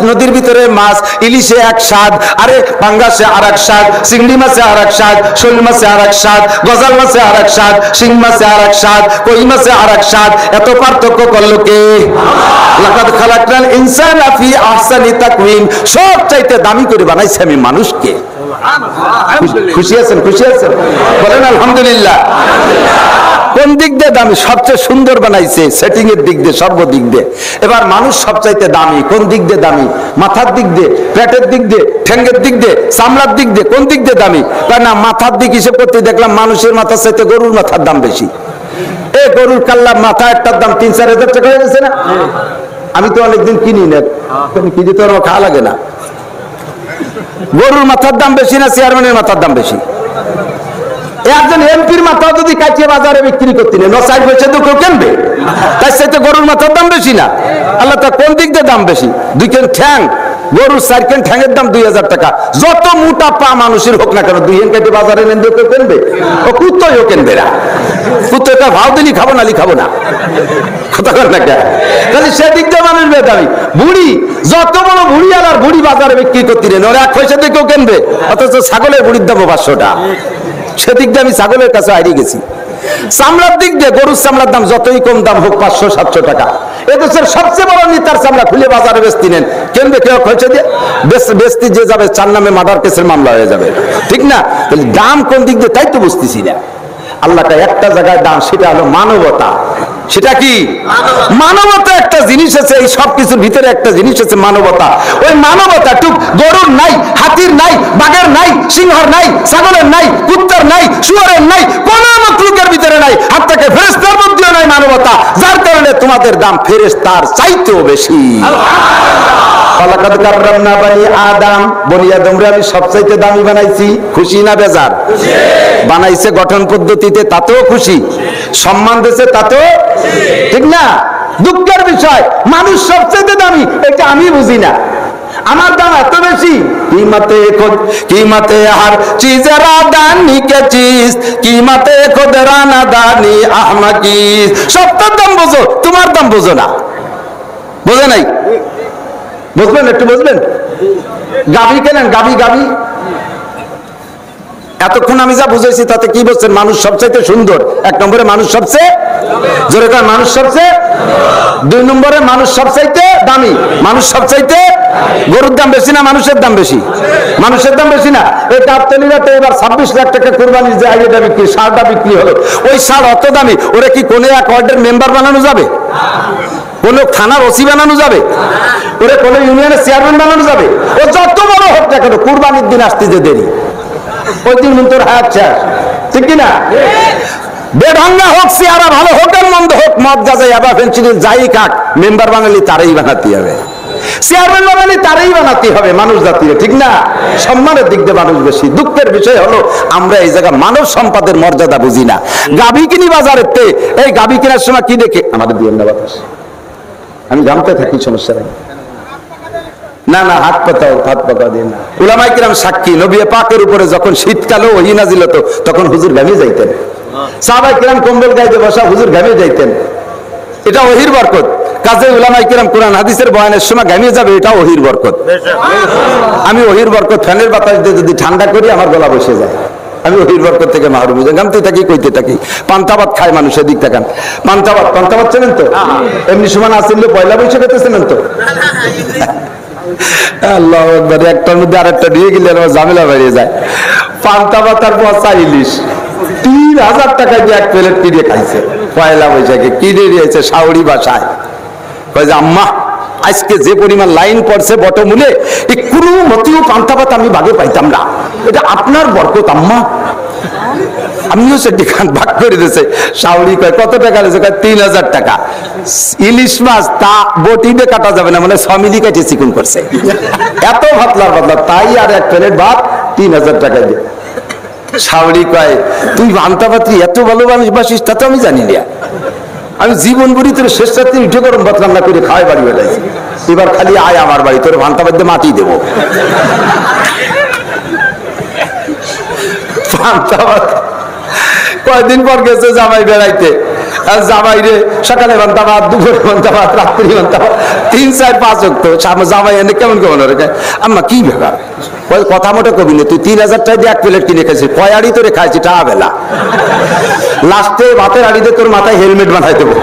নদীর ভিতরে মাছ, ইলিশে এক স্বাদ, আরে পাঙ্গাসে আর এক স্বাদ, চিংড়ি মাছে আর এক স্বাদ, শোল মাছে আর এক স্বাদ, গজাল মাছে আর এক স্বাদ, শিং মাছে আর এক স্বাদ, কই মাছে আর এক স্বাদ। এত পার্থক্য করলো কে? লাকাদ খালাকনাল ইনসানা ফি আহসানি তাকওয়িম। সব চাইতে দামি করে বানাইছে আমি মানুষকে। খুশি আছেন? খুশি আছেন? বলেন আলহামদুলিল্লাহ। কোন দিক দিয়ে দামি? সবচেয়ে সুন্দর বানাইছে সেটিং এর দিক দিয়ে, সর্বদিক দিয়ে। এবার মানুষ সবচাইতে দামি কোন দিক দিয়ে দামি? মাথার দিক দিয়ে, পেটের দিক দিয়ে, ঠ্যাঙ্গের দিক দিয়ে, চামড়ার দিক দিয়ে, কোন দিক দিয়ে দামি? না, মাথার দিক হিসেব করতে দেখলাম মানুষের মাথার চাইতে গরুর মাথার দাম বেশি। এই গরুর কাল্লার মাথা একটার দাম 3-4 হাজার টাকা হয়ে গেছে না? আমি তো অনেকদিন কিনি না, কিনে তো আমার খাওয়া লাগে না। গরুর মাথার দাম বেশি না চেয়ারম্যানের মাথার দাম বেশি? একজন এমপির মাথাও যদি কাটিয়ে বাজারে বিক্রি করতে নেই, 9 পয়সা তো কেউ কিনবে, তার সাথে গরুর মাথার দাম বেশি না? আল্লাহ তা কোন দিক দিয়ে দাম বেশি? 2 কেন ঠ্যাং, গরুর 4 কেন ঠ্যাংয়ের দাম 2000 টাকা। যত মোটা পা মানুষের হোক না কেন, 2 কেন কেটে বাজারে নেন কেউ কিনবে? ও কুত্তও কিনবে না। কুত্তটা ভাও দিলি খাবো, নালি খাবো না। কথা কর না কেন? তাহলে সেদিক দিয়ে মানুষ বেদামি। বুড়ি, যত বড় বুড়ি আর বুড়ি বাজারে বিক্রি করতে নেন, ওরা 1 পয়সা দিয়ে কেউ কিনবে, অথচ ছাগলের বুড়ির দাম 500 টাকা। সেদিক দিয়ে আমি ছাগলের কাছে হারিয়ে গেছি। চামড়ার দিক দিয়ে গরুর চামড়ার দাম যতই কম দাম হোক 500-700 টাকা। এদেশের সবচেয়ে বড় নেতার চামড়া খুলে বাজারে বেচতে নেন, কিনবে কেউ খরচা দিয়ে? বেচতে যে যাবে 4 নামে মার্ডার কেসের মামলা হয়ে যাবে, ঠিক না? তাহলে দাম কোন দিক দিয়ে তাই তো বুঝতেছি না। আল্লাহটা একটা জায়গায় দাম, সেটা হলো মানবতা। সেটা কি? মানবতা একটা জিনিস আছে, এই সব কিছুর ভিতরে একটা জিনিস আছে মানবতা। ওই মানবতা টুক গরুর নাই, হাতির নাই, বাঘের নাই, সিংহর নাই, ছাগলের নাই, কুত্তার নাই, শুয়োরের নাই, কোন মাখলুকের ভিতরে নাই, হাত থেকে ফেরেশতার মধ্যেও নাই মানবতা। যার কারণে তোমাদের দাম ফেরেশতার চাইতেও বেশি। ওয়ালাকাদ কাররামনা বানি আদম, বনি আদমরে আমি সবচাইতে দামি বানাইছি। খুশি না বেজার? বানাইছে গঠন পদ্ধতিতে, তাতেও খুশি। সম্মান দিয়েছে, তাতেও, ঠিক না? দুঃখের বিষয় মানুষ সবচেয়ে দামি, এটা আমি বুঝি না। আমার দাম এত বেশি। कीमते हर चीज रादानी के चीज कीमते खुद राना दानी अहमकी। সবটার দাম বোঝো, তোমার দাম বোঝো না। বোঝে নাই? বুঝবেন, একটু বুঝবেন। গাভী কেনেন, গাভী গাভী এতক্ষণ আমি যা বুঝাইছি তাতে কি বলছেন? মানুষ সবচাইতে সুন্দর। 1 নম্বরে মানুষ সবচেয়ে জোরে কর, মানুষ সবচেয়ে। 2 নম্বরে মানুষ সবচাইতে দামি। মানুষ সবচাইতে, গরুর দাম বেশি না মানুষের দাম বেশি? মানুষের দাম বেশি না? এই কাপ্তানিরাতে এবার 26 লাখ টাকা কোরবানির যে আইডিয়াটা বিক্রি, সারটা বিক্রি হলো, ওই সার অত দামি, ওরা কি কোনো এক ওয়ার্ডের মেম্বার বানানো যাবে? কোন থানার ওসি বানানো যাবে? ওরা কোন ইউনিয়নের চেয়ারম্যান বানানো যাবে? ও যত বড় হোক না কেন, কোরবানির দিন আসতে যে দেরি, ওই দিন তোর হায়াত শেষ, ঠিক কিনা? বেঢঙ্গা হোক, চেহারা ভালো হোক আর মন্দ হোক, মদ গাঁজা ইয়াবা ফেন্সিডিল যাই খাক, মেম্বার বানালি তারাই বানাতে হবে, চেয়ারম্যান বানালি তারাই বানাতে হবে মানুষ জাতির, ঠিক না? সম্মানের দিক দিয়ে মানুষ বেশি। দুঃখের বিষয় হলো আমরা এই জায়গা মানব সম্পদের মর্যাদা বুঝি না। গাভী কিনি বাজারের তে, এই গাভী কেনার সময় কি দেখে? আমাদের দিয়ে না বাতাস, আমি জানতে থাকি, সমস্যা নেই। না না, হাত পাতা দিয়ে না। উলামায়ে কিরাম সাক্ষী, নবী পাকের উপরে যখন শীতকালে ওহী নাজিল হতো তখন হুজুর ঘামে যাইতেন। সাহাবায়ে কিরাম কম্বল গায়ে বসা, হুজুর ঘামে যাইতেন। এটা ওহীর বরকত। কাজে উলামায়ে কিরাম কোরআন হাদিসের বয়ানের সময় ঘামে যাবে, এটা ওহীর বরকত। আমি ওহীর বরকত ফ্যানের বাতাস দিয়ে যদি ঠান্ডা করি আমার গলা বসে যায়, আমি ওহীর বরকত থেকে মাহরুম। গামতে থাকি, কইতে থাকি। পান্তাবাদ খায় মানুষের দিক থাকান। পান্তাবাদ চেনেন তো? এমনি সময় আসছিল পয়লা বৈশাখ চেনেন তো? আল্লাহ আকবার, একটার মধ্যে আরেকটা দিয়ে গেলে আমার ঝামেলা বেরিয়ে যায়। পান্তাবাদ আর পচা ইলিশ 3000 টাকা দিয়ে 1 প্লেট কিনে খাইছে পয়লা বৈশাখে। কিনে দিয়েছে শাওড়ি বাসায়। কয় যে আম্মা, আজকে যে পরিমাণ লাইন পড়ছে বটমূলে, এই কোনো মতেও পান্তাবাদ আমি ভাগে পাইতাম না, এটা আপনার বরকত আম্মা। আমিও সেটি ভাগ করে দিয়েছে। শাওড়ি কয় কত টাকা দিয়েছে? 3000 টাকা। ইলিশ মাছ তা বটিতে কাটা যাবে না, মানে 6 মিলি কেটে চিকুন করছে, এত ভাতলার বদলা। তাই আর 1 প্লেট ভাত 3000 টাকা দিয়ে। শাওড়ি কয় তুই পান্তাবাদ এত ভালোবাসিস তা তো আমি জানি না, আমি জীবন বুড়ি তোর শেষ রাত্রি উঠে গরম ভাত রান্না করে খাওয়াই বাড়ি বেড়াইছি, এবার খালি আয় আমার বাড়ি, তোর পান্তাবাদ দিয়ে মাটি দেবো। পান্তাবাদ কয়েকদিন পর গেছে জামাই বেড়াইতে, আর জামাই রে সকালে পান্তাবাদ, দুপুরে পান্তাবাদ, রাত্রি পান্তাবাদ, 3, 4, 5 অক্ত। জামাই এনে কেমন কেমন রেখে, আম্মা কি ব্যাপার? কথা মোটে কবি না, তুই 3000 টাকা দিয়ে 1 প্লেট কিনে খাইছিস, কয় আড়ি তোরে খাইছি টা বেলা, লাস্টে ভাতের আড়িতে তোর মাথায় হেলমেট বানাই দেবো।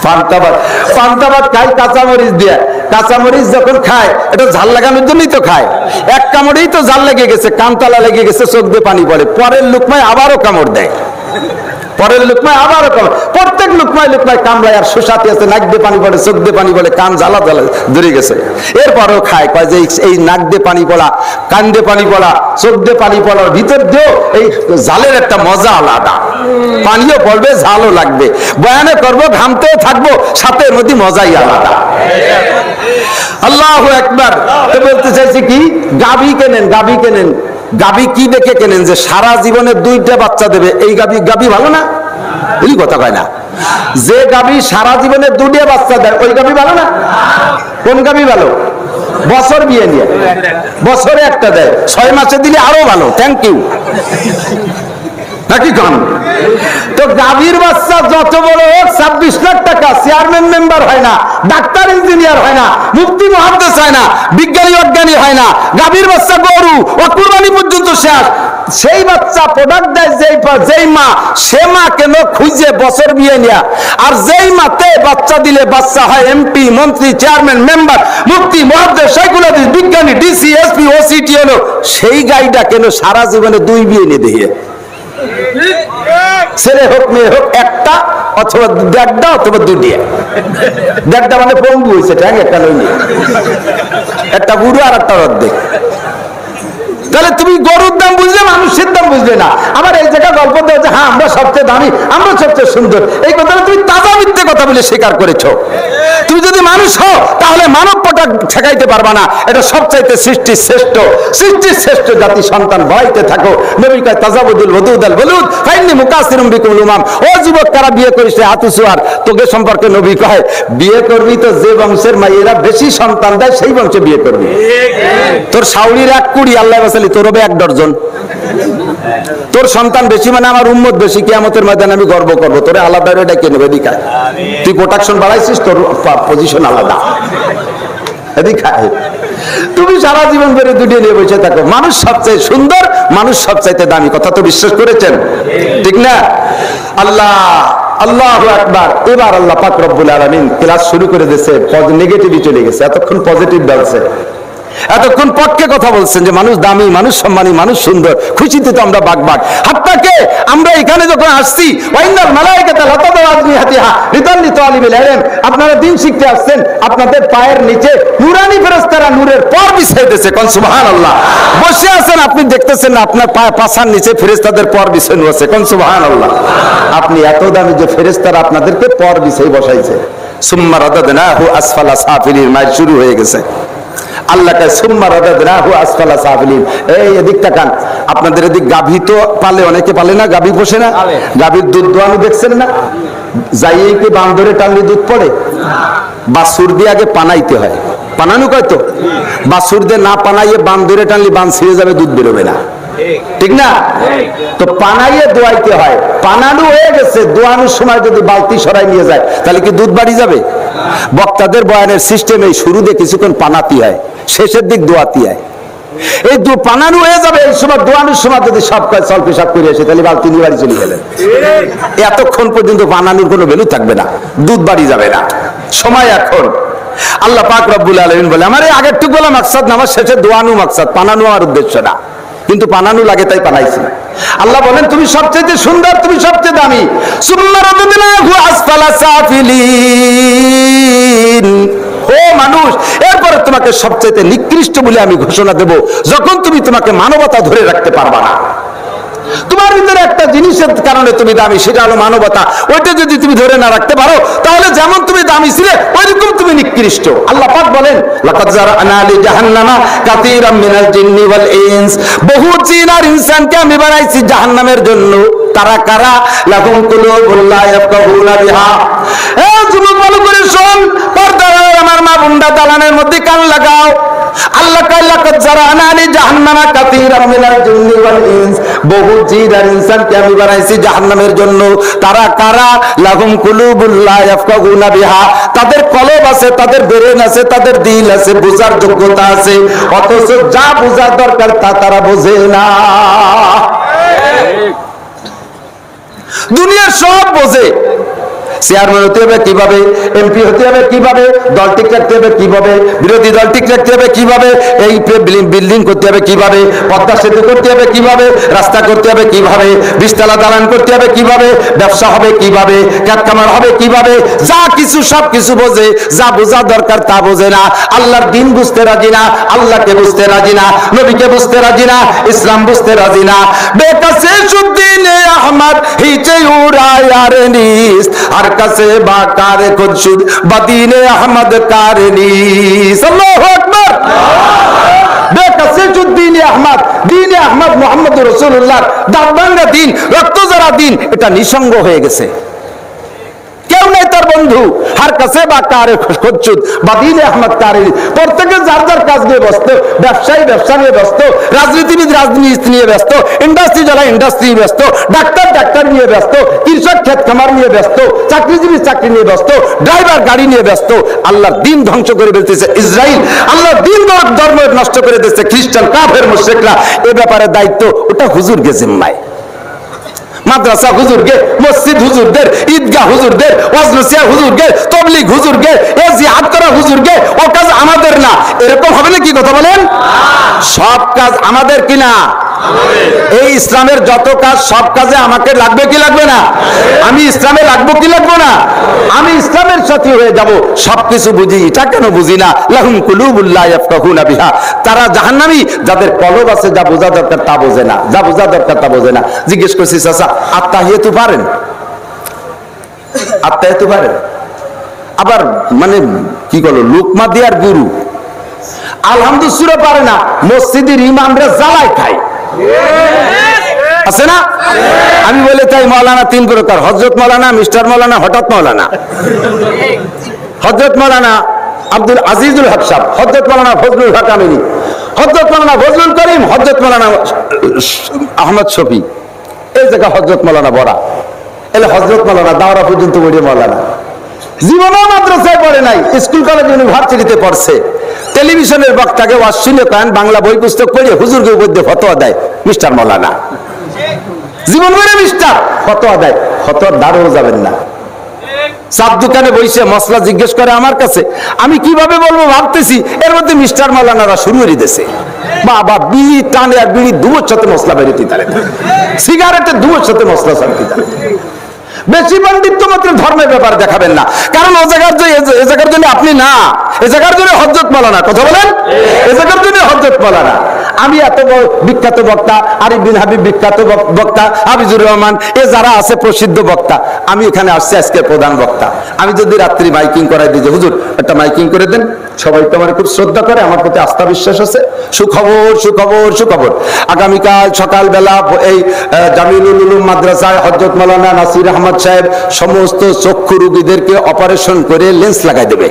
পান্তাবাদ খাই কাঁচামরিচ দিয়ে। কাঁচামরিচ যখন খায় এটা ঝাল লাগানোর জন্যই তো খায়। 1 কামড়েই তো ঝাল লেগে গেছে, কানতলা লেগে গেছে, চোখ দিয়ে পানি পড়ে, পরের লুকমায় আবারও কামড় দেয়। পরের লুকমায় আবার প্রত্যেক লুকমায় লুকমায় কামড়ায় আর সুসাতি আছে, নাক দিয়ে পানি পড়ে, চোখ দিয়ে পানি পড়ে, কান জ্বালা জ্বালা ধরে গেছে। এরপরেও খায়, কয় যে এই নাক দিয়ে পানি পড়া, কান দিয়ে পানি পড়া, চোখ দিয়ে পানি পড়ার ভিতর দিয়েও এই জালের একটা মজা আলাদা, পানিও পড়বে, ঝালও লাগবে, বয়ানে করবো, ঘামতেও থাকবো, সাথে এর মধ্যে মজাই আলাদা। আল্লাহু আকবার। তো বলতে চাইছি কি, গাভী কেনেন, গাভী কেনেন, গাভী কি দেখে কেনেন যে সারা জীবনে 2টা বাচ্চা দেবে, এই গাভী ভালো না? এই কথা কয় না। যে গাভী সারা জীবনে 2টা বাচ্চা দেয় ওই গাভী ভালো না? কোন গাভী ভালো? বছর বিয়ে নিয়ে বছরে একটা দেয়, 6 মাসে দিলে আরো ভালো। Thank you. নাকি কম? তো গাভীর বাচ্চা যত বড় হোক, 26 লাখ টাকা, চেয়ারম্যান মেম্বার হয় না, ডাক্তার ইঞ্জিনিয়ার হয় না, মুফতি মুহাদ্দিস হয় না, বিজ্ঞানী অজ্ঞানী হয় না, গাভীর বাচ্চা গরু ও কুরবানি পর্যন্ত শেষ। সেই বাচ্চা প্রোডাক্ট দেয় যেই মা, সে মা কেন খুঁজে বছর বিয়ে নিয়া, আর যেই মাতে বাচ্চা দিলে বাচ্চা হয় এমপি, মন্ত্রী, চেয়ারম্যান, মেম্বার, মুফতি মুহাদ্দিস, শাইখুল হাদিস, বিজ্ঞানী, ডিসি, এসপি, ওসিটি হলো, সেই গাইটা কেন সারা জীবনে 2 বিয়ে নিয়ে দিয়ে, ছেলে হোক মেয়ে হোক, একটা অথবা 1.5টা অথবা 2টা। 1.5টা মানে পঙ্গু হয়েছে, ট্যাং একটা লইনি, একটা বুড়ো আর একটা অর্ধেক। তাহলে তুমি গরুর দাম বুঝলে, মানুষের দাম বুঝলে না। আবার এই জায়গায় গল্প দেওয়া যে হ্যাঁ আমরা সবচেয়ে দামি, আমরা সবচেয়ে সুন্দর, এই কথাটা তুমি তাজা মিথ্যে কথা বলে স্বীকার করেছো। তুমি যদি মানুষ হও তাহলে মানব পটা ঠেকাইতে পারবা না। এটা সবচাইতে সৃষ্টির শ্রেষ্ঠ জাতি সন্তান বাড়াইতে থাকো। নবী কয় তাজাবুদুল ওদুদাল বলুদ ফাইন্নি মুকাসিরুম বিকুল উমাম। ও যুবক, কারা বিয়ে করিস রে হাতুসুয়ার, তোকে সম্পর্কে নবী কয় বিয়ে করবি তো যে বংশের মায়েরা বেশি সন্তান দেয় সেই বংশে বিয়ে করবি। তোর শাওরির 1 কুড়ি, আল্লাহ বাসালি তোর হবে 1 ডজন। তোর সন্তান বেশি মানে আমার উম্মত বেশি, কিয়ামতের ময়দানে আমি গর্ব করবো। তোরে আলাদা ডেকে নেবে, এদিকে তুই প্রোটেকশন বাড়াইছিস, তোর পজিশন আলাদা, এদিকে তুমি সারা জীবন ধরে 2টা নিয়ে বসে থাকো। মানুষ সবচেয়ে সুন্দর, মানুষ সবচাইতে দামি, কথা তো বিশ্বাস করেছেন, ঠিক না? আল্লাহু আকবার। এবার আল্লাহ পাক রব্বুল আলামিন ক্লাস শুরু করে দিয়েছে, নেগেটিভই চলে গেছে, এতক্ষণ পজিটিভ বলছে, এতক্ষণ পক্ষে কথা বলছেন যে মানুষ দামি, মানুষ সম্মানী, মানুষ সুন্দর, খুশিতে তো আমরা বাগবাগ। হাত্তাকে আমরা এখানে যখন আসছি, ওয়াইনাল মালায়েকাতা লাতাদু আজনিহাতিহা লিতাল্লি তালিবিল ইলম, আপনারা দিন শিখতে আসছেন, আপনাদের পায়ের নিচে নূরানি ফেরেশতারা নূরের পর বিছাইতেছে। কোন সুবহানাল্লাহ। বসে আছেন, আপনি দেখতেছেন না আপনার পাছার নিচে ফেরেশতাদের পর বিছানো আছে। কোন সুবহানাল্লাহ। আপনি এত দামি যে ফেরেশতারা আপনাদেরকে পর বিছাই বসাইছে। সুম্মা রাদাদনাহু আসফালা সাফিলিন, মাই শুরু হয়ে গেছে। আল্লাহকে সুম্মা রাদাদনাহু আসফালা সাফিলিন। এই এদিক তাকান, আপনাদের এদিক গাভী তো পালে, অনেকে পালে না, গাভী পোষে না, গাভীর দুধ দোয়ানো দেখছেন না? যাইয়ে কি বান্দরে টানলে দুধ পড়ে? বাছুর দিয়ে আগে পানাইতে হয়, পানানো কয় তো, বাছুর দিয়ে না পানাইয়ে বান্দরে টানলে বান ছিঁড়ে যাবে, দুধ বেরোবে না, ঠিক না? তো পানাইয়ে দোয়াইতে হয়। পানানো হয়ে গেছে, দোয়ানোর সময় যদি বালতি সরাই নিয়ে যায় তাহলে কি দুধ বাড়ি যাবে? বক্তাদের বয়ানের সিস্টেমে শুরুতে কিছুক্ষণ পানাতি হয়, শেষের দিক দোয়াতি হয়। এই পানানো হয়ে যাবে, এই সময় দোয়ানোর সময় যদি সব চল পেশাব করে আসে তাহলে বালতি নিয়ে বাড়ি চলে গেলেন। এতক্ষণ পর্যন্ত পানানোর কোনো ভ্যালু থাকবে না, দুধ বাড়ি যাবে না। সময় এখন। আল্লাহ পাক রব্বুল আলামিন বলে আমার এই আগেরটুকু বলা মাকসাদ না, আমার শেষে দোয়ানো মাকসাদ, পানানো আমার উদ্দেশ্য না, কিন্তু পানানো লাগে তাই পানাইছি। আল্লাহ বলেন তুমি সবচেয়ে সুন্দর, তুমি সবচেয়ে দামি। সুম্মা রাদাদনাহু আসফালা সাফিলিন। ও মানুষ, এরপরে তোমাকে সবচেয়ে নিকৃষ্ট বলে আমি ঘোষণা দেব যখন তুমি তোমাকে মানবতা ধরে রাখতে পারবা না। তোমার ভিতরে একটা জিনিসের কারণে তুমি দামি, সেটা হলো মানবতা। ওইটা যদি তুমি ধরে না রাখতে পারো তাহলে যেমন তুমি দামি ছিলে ওইরকম তুমি নিকৃষ্ট। আল্লাহ পাক বলেন লাকাদ জারানা লি জাহান্নামা কাসীরাম মিনাল জিন্নি ওয়াল ইনস, বহু জিন আর ইনসানকে আমি বানাইছি জাহান্নামের জন্য। তারা কারা? লাহুম কুলুবুন লা ইয়াফকাহুনা বিহা। এ যুবক, ভালো করে শোন, পর্দার আমার মা বোনরা দালানের মধ্যে কান লাগাও। আল্লাহ কয় লাকাদ জারানা লি জাহান্নামা কাসীরাম মিনাল জিন্নি ওয়াল ইনস, বহু জিন আর ইনসানকে আমি বানাইছি জাহান্নামের জন্য। তারা কারা? লাহুম কুলুবুন লা ইয়াফকাহুনা বিহা, তাদের কলব আছে, তাদের ব্রেন আছে, তাদের দিল আছে, বোঝার যোগ্যতা আছে, অথচ যা বোঝার দরকার তা তারা বোঝে না। দুনিয়ার সব বোঝে, চেয়ারম্যান হতে হবে কিভাবে, এমপি হতে হবে কিভাবে, দল ঠিক রাখতে হবে কিভাবে, বিরোধী দল ঠিক রাখতে হবে কিভাবে, এই বিল্ডিং করতে হবে কিভাবে, পদ্মা সেতু করতে হবে কিভাবে, রাস্তা করতে হবে কিভাবে, 20 তলা দালান করতে হবে কিভাবে, ব্যবসা হবে কিভাবে, ক্যাটকামার হবে কিভাবে, যা কিছু সব কিছু বোঝে, যা বোঝা দরকার তা বোঝে না। আল্লাহর দিন বুঝতে রাজি না, আল্লাহকে বুঝতে রাজি না, নবীকে বুঝতে রাজি না, ইসলাম বুঝতে রাজি না। বেকাসে সুদ্দিন আহমদ হিচে উড়ায়ার নিস, আর কাছে বাকারে খুদশুদ বাদিনে আহমদ কারনিস। আল্লাহু আকবার। বেকাসে সুদ্দিন আহমদ, দিন আহমদ মুহাম্মদ রাসূলুল্লাহর দাববাঙ্গা দিন, রক্ত জরা দিন, এটা নিঃসঙ্গ হয়ে গেছে। কেউ নেই তার বন্ধু। হার কাছে বা কারে খুদশুদ বাদিনে আহমদ কারনি। প্রত্যেকে যার যার কাজ নিয়ে ব্যস্ত, ব্যবসায়ী ব্যবসা নিয়ে ব্যস্ত, রাজনীতিবিদ রাজনীতি নিয়ে ব্যস্ত, ইন্ডাস্ট্রি যারা ইন্ডাস্ট্রি ব্যস্ত, ডাক্তার ডাক্তার নিয়ে ব্যস্ত, কৃষক ক্ষেত খামার নিয়ে ব্যস্ত, চাকরিজীবী চাকরি নিয়ে ব্যস্ত, ড্রাইভার গাড়ি নিয়ে ব্যস্ত। আল্লাহর দিন ধ্বংস করে ফেলতেছে ইসরাইল, আল্লাহর দিন ধর্ম নষ্ট করে দিচ্ছে খ্রিস্টান কাফের মুশরিকরা। এ ব্যাপারে দায়িত্ব ওটা হুজুরকে জিম্মায়। মাদ্রাসা হুজুরকে, মসজিদ হুজুরদের, ঈদগাহ হুজুরদের, ওয়াজ নসিহত হুজুরদের, তাবলীগ হুজুরদের, এই জিহাদ করা হুজুরদের, ও কাজ আমাদের না। এরকম হবে না? কি কথা বলেন? সব কাজ আমাদের কিনা? এই ইসলামের যত কাজ সব কাজে আমাকে লাগবে কি লাগবে না? আমি ইসলামে লাগবো কি লাগবো না? আমি ইসলামের সাথী হয়ে যাব। সবকিছু বুঝি, এটা কেন বুঝি না? লাহুম কুলুবুল লা ইয়াফকাহুনা বিহা। তারা জাহান্নামী, যাদের কলব আছে, যা বোঝা দরকার তা বোঝে না, যা বোঝা দরকার তা বোঝে না। জিজ্ঞেস করছি, চাচা আত্তাহিয়াতু পারেন? আত্তাহিয়াতু পারেন? আবার মানে কি বলো, লুকমা দেওয়ার গুরু আলহামদুলিল্লাহ পারে না। মসজিদের ইমামরা জ্বালায় খায়, আছে না? আমি বলে তাই মৌলানা 3 প্রকার: হযরত মৌলানা, মিস্টার মৌলানা, হঠাৎ মৌলানা। হযরত মৌলানা আব্দুল আজিজুল হক সাহেব, হযরত মৌলানা ফজলুল হক আমিনী, হযরত মৌলানা ফজলুল করিম, হযরত মৌলানা আহমদ শফি। এই জায়গা হযরত মৌলানা বড়া, এলে হযরত মৌলানা দাওরা পর্যন্ত বড়ি মৌলানা। জীবনেও মাদ্রাসায় পড়ে নাই, স্কুল কলেজ ইউনিভার্সিটিতে পড়ছে। টেলিভিশনের বক্তাকে ওয়াজ শুনে কান বাংলা বই পুস্তক পড়ে হুজুরকে মধ্যে ফতোয়া দেয় মিস্টার মৌলানা। জীবন ভরে মিস্টার ফতোয়া দেয়, ফতোয়ার দ্বারেও যাবেন না। চাপ দোকানে বসে মশলা জিজ্ঞেস করে আমার কাছে, আমি কিভাবে বলবো ভাবতেছি, এর মধ্যে মিস্টার মৌলানারা শুরু করে দিয়েছে। বাবা বিড়ি টানে, আর বিড়ি ধুয়োর সাথে মশলা বেরোতে পারে, সিগারেটের ধুয়োর সাথে মশলা ছাড়তে পারে। বেশি পাণ্ডিত্য মাত্র ধর্মের ব্যাপার দেখাবেন না, কারণ ও জায়গার এ জায়গার জন্য আপনি না, এ জায়গার জন্য হযরত মৌলানা। কথা বলেন, এ জায়গার জন্য হযরত মৌলানা। আমি এত বিখ্যাত বক্তা, আরিফ বিন হাবিব বিখ্যাত বক্তা, হাফিজুর রহমান, এ যারা আছে প্রসিদ্ধ বক্তা, আমি এখানে আসছি আজকে প্রধান বক্তা। আমি যদি রাত্রি মাইকিং করাই দিই যে হুজুর একটা মাইকিং করে দেন, সবাই তো আমার খুব শ্রদ্ধা করে, আমার প্রতি আস্থা বিশ্বাস আছে। সুখবর সুখবর সুখবর, আগামীকাল সকালবেলা এই জামিলুল উলুম মাদ্রাসায় হযরত মৌলানা নাসির আহমদ সাহেব সমস্ত চক্ষু রোগীদেরকে অপারেশন করে লেন্স লাগাই দেবে।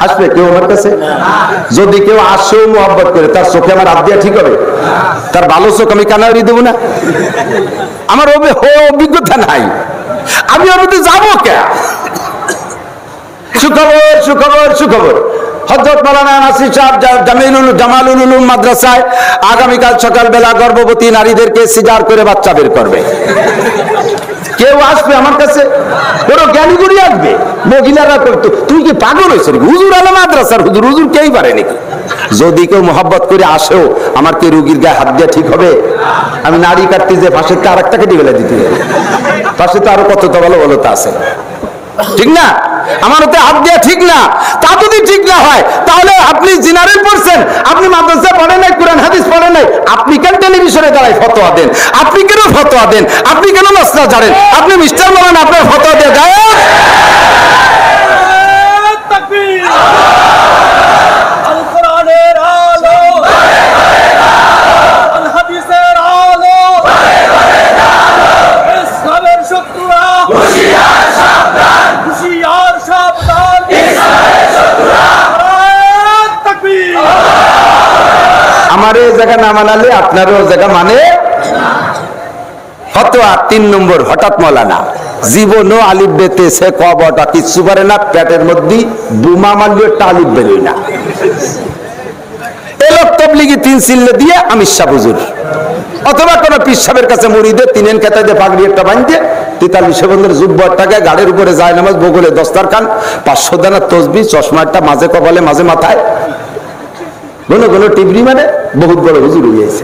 আসবে কেউ আমার কাছে? যদি কেউ আসেও মোহাব্বত করে, তার চোখে আমার হাত দিয়া ঠিক হবে? তার ভালো চোখ আমি কানারি দেবো না? আমার অভিজ্ঞতা নাই, আমি ওর যাবো কে? সুখবর সুখবর সুখবর, হযরত মাওলানা নাসির সাহেব জামালুল উলুম মাদ্রাসায় আগামীকাল সকালবেলা গর্ভবতী নারীদেরকে সিজার করে বাচ্চা বের করবে। কেউ আসবে আমার কাছে? বড় জ্ঞানী গুলি আসবে, মহিলারা করতো। তুই কি পাগল হয়েছে? হুজুর আলা মাদ্রাসার হুজুর, হুজুর কেই পারে নাকি? যদি কেউ মোহাব্বত করে আসেও, আমার কি রুগীর গায়ে হাত দিয়ে ঠিক হবে? আমি নারী কাটতে যে পাশের তো আর একটা কেটে গেলে দিতে হবে, পাশে তো আরো কত তো ভালো ভালো তা আছে, ঠিক না? আমার হাতে হাত দেওয়া ঠিক না। তা যদি ঠিক না হয়, তাহলে আপনি জিনারে পড়ছেন, আপনি মাদ্রাসা পড়েন নাই, কোরআন হাদিস পড়েন নাই, আপনি কেন টেলিভিশনে দাঁড়ায় ফতোয়া দেন? আপনি কেন ফতোয়া দেন? আপনি কেন মাসলা জানেন? আপনি মিস্টার বলেন, আপনার ফতোয়া দিয়ে যায়? আমার এই জায়গা না মানালে আপনারও জায়গা মানে ফতোয়া। 3 নম্বর, হঠাৎ মৌলানা জীবনও আলিফ বেতে সে কবটা কিচ্ছু পারে না, পেটের মধ্যে বুমা মারলেও একটা আলিফ বেরোয় না। এলোক তবলিগি 3 চিল্লে দিয়ে আমি শাহ হুজুর, অথবা কোন পীর সাহেবের কাছে মুড়ি দিয়ে 3 খেতে দিয়ে পাগড়ি একটা বাঁধতে 43 বন্ধের জুব্বার টাকা গাড়ির উপরে যায় নামাজ, বগলে দস্তারখান, 500 দানা তসবি, চশমাটা মাঝে কপালে মাঝে মাথায়, ঘন ঘন টিবরি, মানে বহুত বড় হুজুর হয়েছে।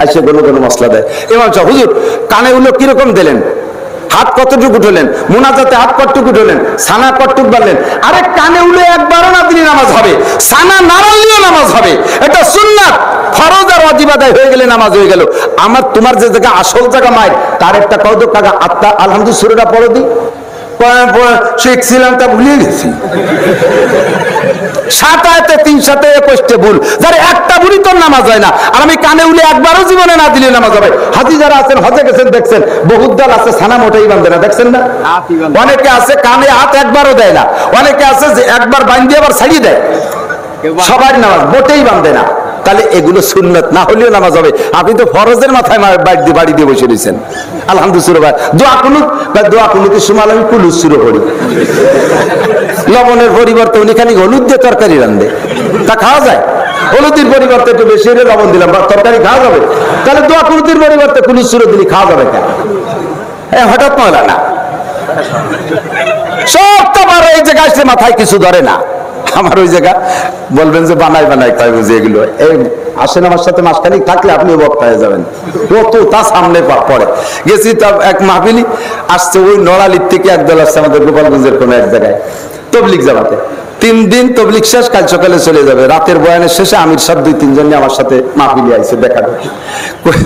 আচ্ছা ঘন ঘন মশলা দেয়। এবার হুজুর কানে উলো কিরকম দিলেন, হাত কতটুকু উঠলেন, মোনাজাতে হাত কতটুকু উঠলেন, সানা কতটুকু বাড়লেন? আরে কানে উলে একবারও না দিলে নামাজ হবে, সানা না বাড়লেও নামাজ হবে। এটা সুন্নাত, ফরজ আর ওয়াজিব আদায় হয়ে গেলে নামাজ হয়ে গেল। আমার তোমার যে জায়গা আসল জায়গা মায়ের, তার একটা কত কাকা আত্মা আলহামদুলিল্লাহ সূরাটা পড়ো দি, শিখছিলাম তা ভুলিয়ে গেছি। 7 আয়াতে 3 সাথে 21 ভুল, যার একটা ভুলই তোর নামাজ হয় না। আর আমি কানে উলে একবারও জীবনে না দিলে নামাজ হবে। হাজি যারা আছেন, হজে গেছেন, দেখছেন বহুত দল আছে সানা মোটেই বাঁধে না, দেখছেন না? অনেকে আছে কানে হাত একবারও দেয় না, অনেকে আছে যে একবার বাঁধে আবার ছাড়িয়ে দেয়। সবার নামাজ মোটেই বাঁধে না। তাহলে এগুলো সুন্নাত না হলেও নামাজ হবে। আপনি তো ফরজের মাথায় বাড়ি দিয়ে বসে রয়েছেন। আলহামদুলিল্লাহ দোয়া কুনুত, দোয়া কুনুতের সময় আমি কুলুস শুরু করি। লবণের পরিবর্তে উনি খালি হলুদ দিয়ে তরকারি রান্ধে, তা খাওয়া যায়? হলুদের পরিবর্তে একটু বেশি হলে লবণ দিলাম, তরকারি খাওয়া যাবে? তাহলে দোয়া কুনুতের পরিবর্তে কুলুস শুরু দিলে খাওয়া যাবে কেন? হঠাৎ মহলা না, সব তো আমার এই জায়গায় আসলে মাথায় কিছু ধরে না। আমার ওই জায়গা বলবেন যে বানাই খাই বুঝি, এগুলো এই আসেন আমার সাথে মাসখানিক থাকলে আপনি বক্তা হয়ে যাবেন, কত তা সামনে পড়ে গেছি। তা এক মাহফিলি আসছে, ওই নড়ালির থেকে একদল আসছে আমাদের গোপালগঞ্জের কোন এক জায়গায় তবলিগ জামাতে। 3 দিন তবলিগ শেষ, কাল সকালে চলে যাবে। রাতের বয়ানের শেষে আমির সাহেব 2-3 জন আমার সাথে মাহফিলি আইছে, দেখা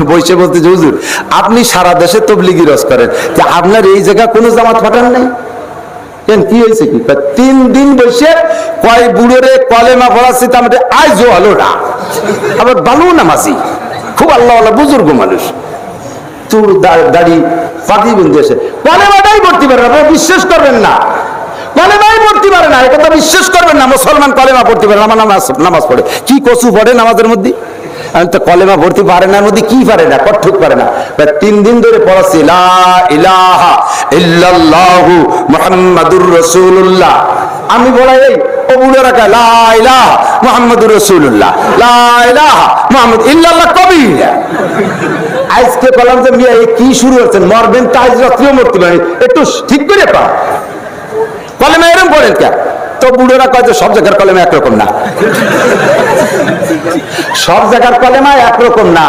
বসে বলতে যে হুজুর আপনি সারা দেশে তবলিগি রস করেন, যে আপনার এই জায়গা কোনো জামাত ফাটান নাই কেন, কি হয়েছে কি? 3 দিন বসে কয় বুড়োরে কলেমা পড়াচ্ছি, তার মধ্যে আজও হলো না। আবার ভালো নামাজি, খুব আল্লাহ আল্লাহ বুজুর্গ মানুষ, চুল দাড়ি পাখি বিন্দুছে, কলেমাটাই পড়তে পারে না। বিশ্বাস করবেন না, কলেমাই পড়তে পারে না, এটা তো বিশ্বাস করবেন না। মুসলমান কলেমা পড়তে পারে না, আমার নামাজ পড়ে কি কচু পড়ে নামাজের মধ্যে? আমি তো কলেমা পড়তে পারে না, মধ্যে কি পারে না, কঠোর পারে না। 3 দিন ধরে পড়াচ্ছি লা ইলাহা ইল্লাল্লাহু মুহাম্মাদুর রাসূলুল্লাহ। আমি বলাই এই ও বুড়ো রাখা লা ইলাহা মুহাম্মাদুর রাসূলুল্লাহ, লা ইলাহা মুহাম্মাদ ইল্লাল্লাহ কবি। আজকে বললাম যে মিয়া এই কি শুরু হচ্ছেন, মরবেন তো আজ রাত্রিও মরতে পারি, একটু ঠিক করে পা কলেমা এরকম পড়েন কে? তো বুড়োরা কয় যে সব জায়গার কলেমা একরকম না, সব জায়গার কলেমা একরকম না।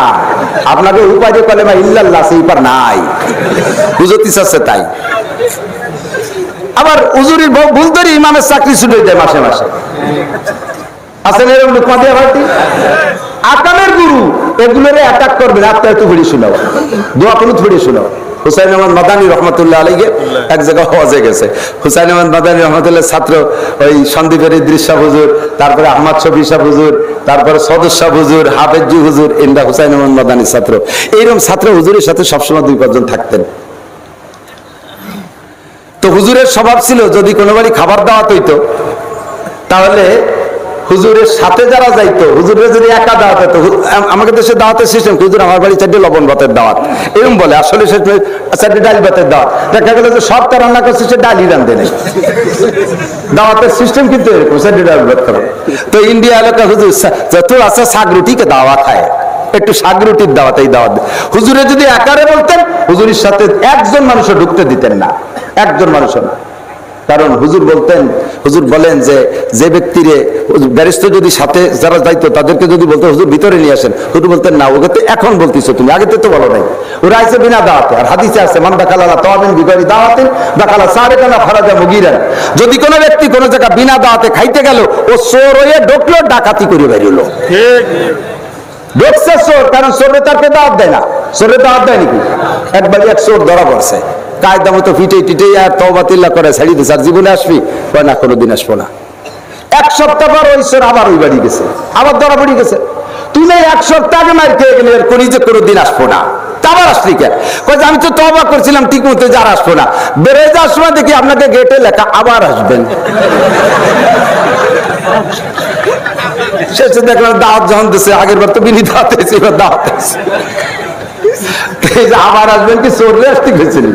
আপনাদের উপায় যে কলেমা ইল্লাল্লাহ আছে এই পার নাই, বুঝতে চাচ্ছে তাই। আবার হুজুরির ভুল ধরে ইমামের চাকরি ছুটে দেয় মাসে মাসে, আছেন এরকম লোক মাদিয়া ভাইটি। আকামের গুরু এগুলোরে অ্যাটাক করবেন, আপনি একটু ঘুরে শোনাও, দোয়া কুনুত ঘুরে শোনাও। হুসাইন আহমদ মাদানী রহমতুল্লাহ আলাইহি এক জায়গায় হজে গেছে। হুসাইন আহমদ মাদানী রহমতুল্লাহ ছাত্র ওই সন্দীপের ইদ্রিস শাহ হুজুর, তারপরে আহমদ শফি শাহ হুজুর, তারপরে সদর শাহ হুজুর, হাফেজ হুজুর, এন্ডা হুসাইন আহমদ মাদানী ছাত্র। এইরকম ছাত্র হুজুরের সাথে সবসময় 2-5 জন থাকতেন। তো হুজুরের স্বভাব ছিল যদি কোনো বাড়ি খাবার দাওয়াত হইতো, তাহলে হুজুরের সাথে যারা যাইতো, হুজুরের যদি একা দাওয়াত হতো, আমাকে দেশে দাওয়াতের সিস্টেম, হুজুর আমার বাড়ি 4 লবণ ভাতের দাওয়াত এরকম বলে, আসলে সে 4 ডাল ভাতের দাওয়াত। দেখা গেল যে সব তার রান্না করছে, সে ডালই রান্ধে নেই। দাওয়াতের সিস্টেম কিন্তু এরকম 4 ডাল ভাত করে। তো ইন্ডিয়া এলাকা হুজুর যত আছে শাক রুটিকে দাওয়া খায়, একটু শাক রুটির দাওয়াত, এই দাওয়াত। হুজুরে যদি একারে বলতেন, হুজুরের সাথে একজন মানুষও ঢুকতে দিতেন না, একজন মানুষও না। কারণ হুজুর বলতেন, হুজুর বলেন যে যে ব্যক্তিরে ব্যারিস্টার যদি সাথে যারা যাইতো তাদেরকে যদি বলতো হুজুর ভিতরে নিয়ে আসেন, হুজুর বলতেন না, ওকে তো এখন বলতেছো তুমি, আগে তো বলো নাই। ওরা আইসে বিনা দাওয়াতে। আর হাদিসে আছে মান দাখালা তাওয়াবিন বিগয়রি দাওয়াতিন দাখালা সারিকানা ফারাজা মুগিরান। যদি কোনো ব্যক্তি কোনো জায়গা বিনা দাওয়াতে খাইতে গেল, ও চোর হয়ে ঢুকলো, ডাকাতি করে বের হলো। ঠিক ঢুকছে চোর, কারণ চোরে তারকে দাওয়াত দেয় না। চোরে দাওয়াত দেয় নাকি? একবার এক চোর ধরা পড়ছে, কায়দা মতো ফিটে টিটে আর তওবা তিল্লা করে ছাড়ি দিছে। আর জীবনে আসবি? কয় না, কোনোদিন আসবো না। 1 সপ্তাহ পর ওই চোর আবার ওই বাড়ি গেছে, আবার ধরা পড়ে গেছে। তুমি 1 সপ্তাহ আগে মার খেয়ে গেলে এর কোনি যে কোনোদিন আসবো না, আবার আসলি কে? কয় আমি তো তওবা করছিলাম ঠিক মতো, যে আর আসবো না। বেড়ে যাওয়ার সময় দেখি আপনাকে গেটে লেখা আবার আসবেন। শেষে দেখলাম দাওয়াত যখন দিচ্ছে, আগের বার তো বিনি দাওয়াত হয়েছে, এবার দাওয়াত হয়েছে। আবার আসবেন কি চোরলে আসতে গেছিল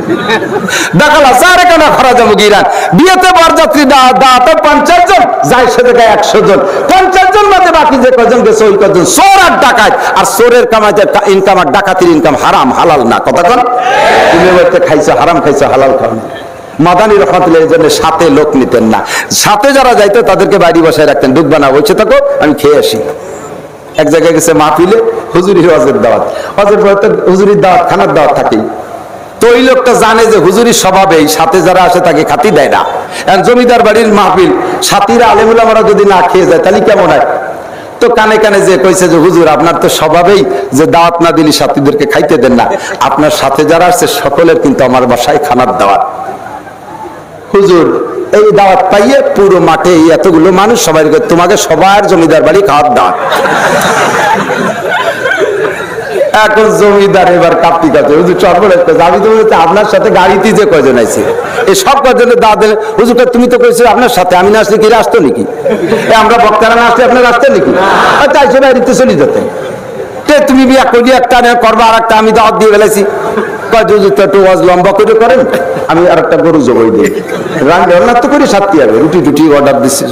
দেখালা সারে কেন খরা যাবো গিরান বিয়েতে বরযাত্রী দাঁত 50 জন যায় সে জায়গায় 100 জন 50 জন মধ্যে বাকি যে কজন গেছে ওই কজন চোর আর ডাকাত আর চোরের কামাইতে ইনকাম আর ডাকাতির ইনকাম হারাম হালাল না কথা কন তুমি বলতে খাইছো হারাম খাইছো হালাল খাও না মাদানী রহমাতুল্লাহ এই জন্য সাথে লোক নিতেন না সাথে যারা যাইতো তাদেরকে বাড়ি বসায় রাখতেন ঢুকবা না বলছে থাকো আমি খেয়ে আসি এক জায়গায় গেছে মাহফিলে হুজুরির ওয়াজের দাওয়াত ওয়াজের পরে তো হুজুরির দাওয়াত খানার দাওয়াত থাকেই তো ওই লোকটা জানে যে হুজুরির স্বভাবেই সাথে যারা আসে তাকে খাতি দেয় না জমিদার বাড়ির মাহফিল সাথীরা আলেমুল আমরা যদি না খেয়ে যায় তাহলে কেমন হয় তো কানে কানে যে কইছে যে হুজুর আপনার তো স্বভাবেই যে দাওয়াত না দিলে সাথীদেরকে খাইতে দেন না আপনার সাথে যারা আসছে সকলের কিন্তু আমার বাসায় খানার দাওয়াত হুজুর এই দাওয়াত পাইয়ে পুরো মাঠে এতগুলো মানুষ সবাই তোমাকে সবার জমিদার বাড়ি খাওয়ার দাওয়াত এখন জমিদার এবার কাঁপতি কাছে হুজুর চরপর আমি তো বলছি আপনার সাথে গাড়িতে যে কয়জন আইছে এই সব কয়জনের দাওয়াত দিলে হুজুরটা তুমি তো কইছো আপনার সাথে আমি না আসলে কি আসতো নাকি আমরা বক্তারা না আসলে আপনার আসতেন নাকি আচ্ছা আইসে বাড়িতে চলে যেতেন তুমি বিয়া করি একটা করবো আর একটা আমি দাওয়াত দিয়ে ফেলেছি একটু ওয়াজ লম্বা করে করেন আমি আর একটা গরু জবাই দিই রান্না তো করে সাথে হবে রুটি টুটি অর্ডার দিচ্ছি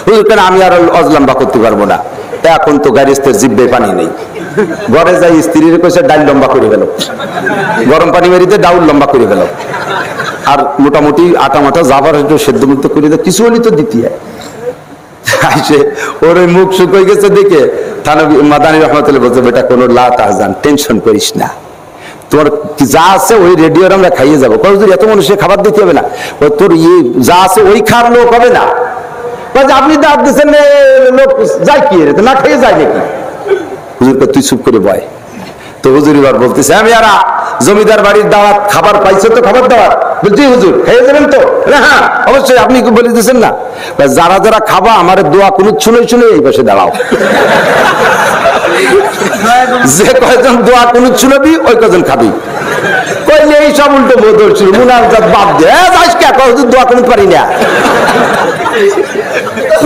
হুজুর কেন আমি আর ওয়াজ লম্বা করতে পারবো না এখন তো গাড়িস্তের জিব্বে পানি নেই ঘরে যাই স্ত্রীর কইছে ডাল লম্বা করে গেল গরম পানি মেরিতে ডাউল লম্বা করে গেল আর মোটামুটি আটা মাটা যাবার একটু সেদ্ধ মুক্ত করে কিছু হলি তো দিতে হয় আইসে ওর ওই মুখ শুকিয়ে গেছে দেখে থানবী মাদানী রহমাতুল্লাহ বলছে বেটা কোনো লা তাহজান টেনশন করিস না তোর যা আছে ওই রেডিওর আমরা খাইয়ে যাবো হুজুর এত মানুষের খাবার দিতে হবে না তোর যা আছে ওই খাওয়ার লোক হবে না আপনি দাঁত দিচ্ছেন লোক যাই কি রে না খেয়ে যায় নাকি হুজুরকে তুই চুপ করে বয় তো হুজুর এবার বলতেছে আমি আর জমিদার বাড়ির দাওয়াত খাবার পাইছো তো খাবার দাওয়াত বলছি হুজুর খেয়ে যাবেন তো হ্যাঁ অবশ্যই আপনি বলে দিচ্ছেন না যারা যারা খাবা আমার দোয়া কোনো শুনে শুনে এই পাশে দাঁড়াও যে কয়জন দোয়া কোনো শুনবি ওই কয়জন খাবি কইলে এই সব উল্টো বোধ ছিল মুনাজাত বাদ দে আজকে দোয়া কোনো পারি না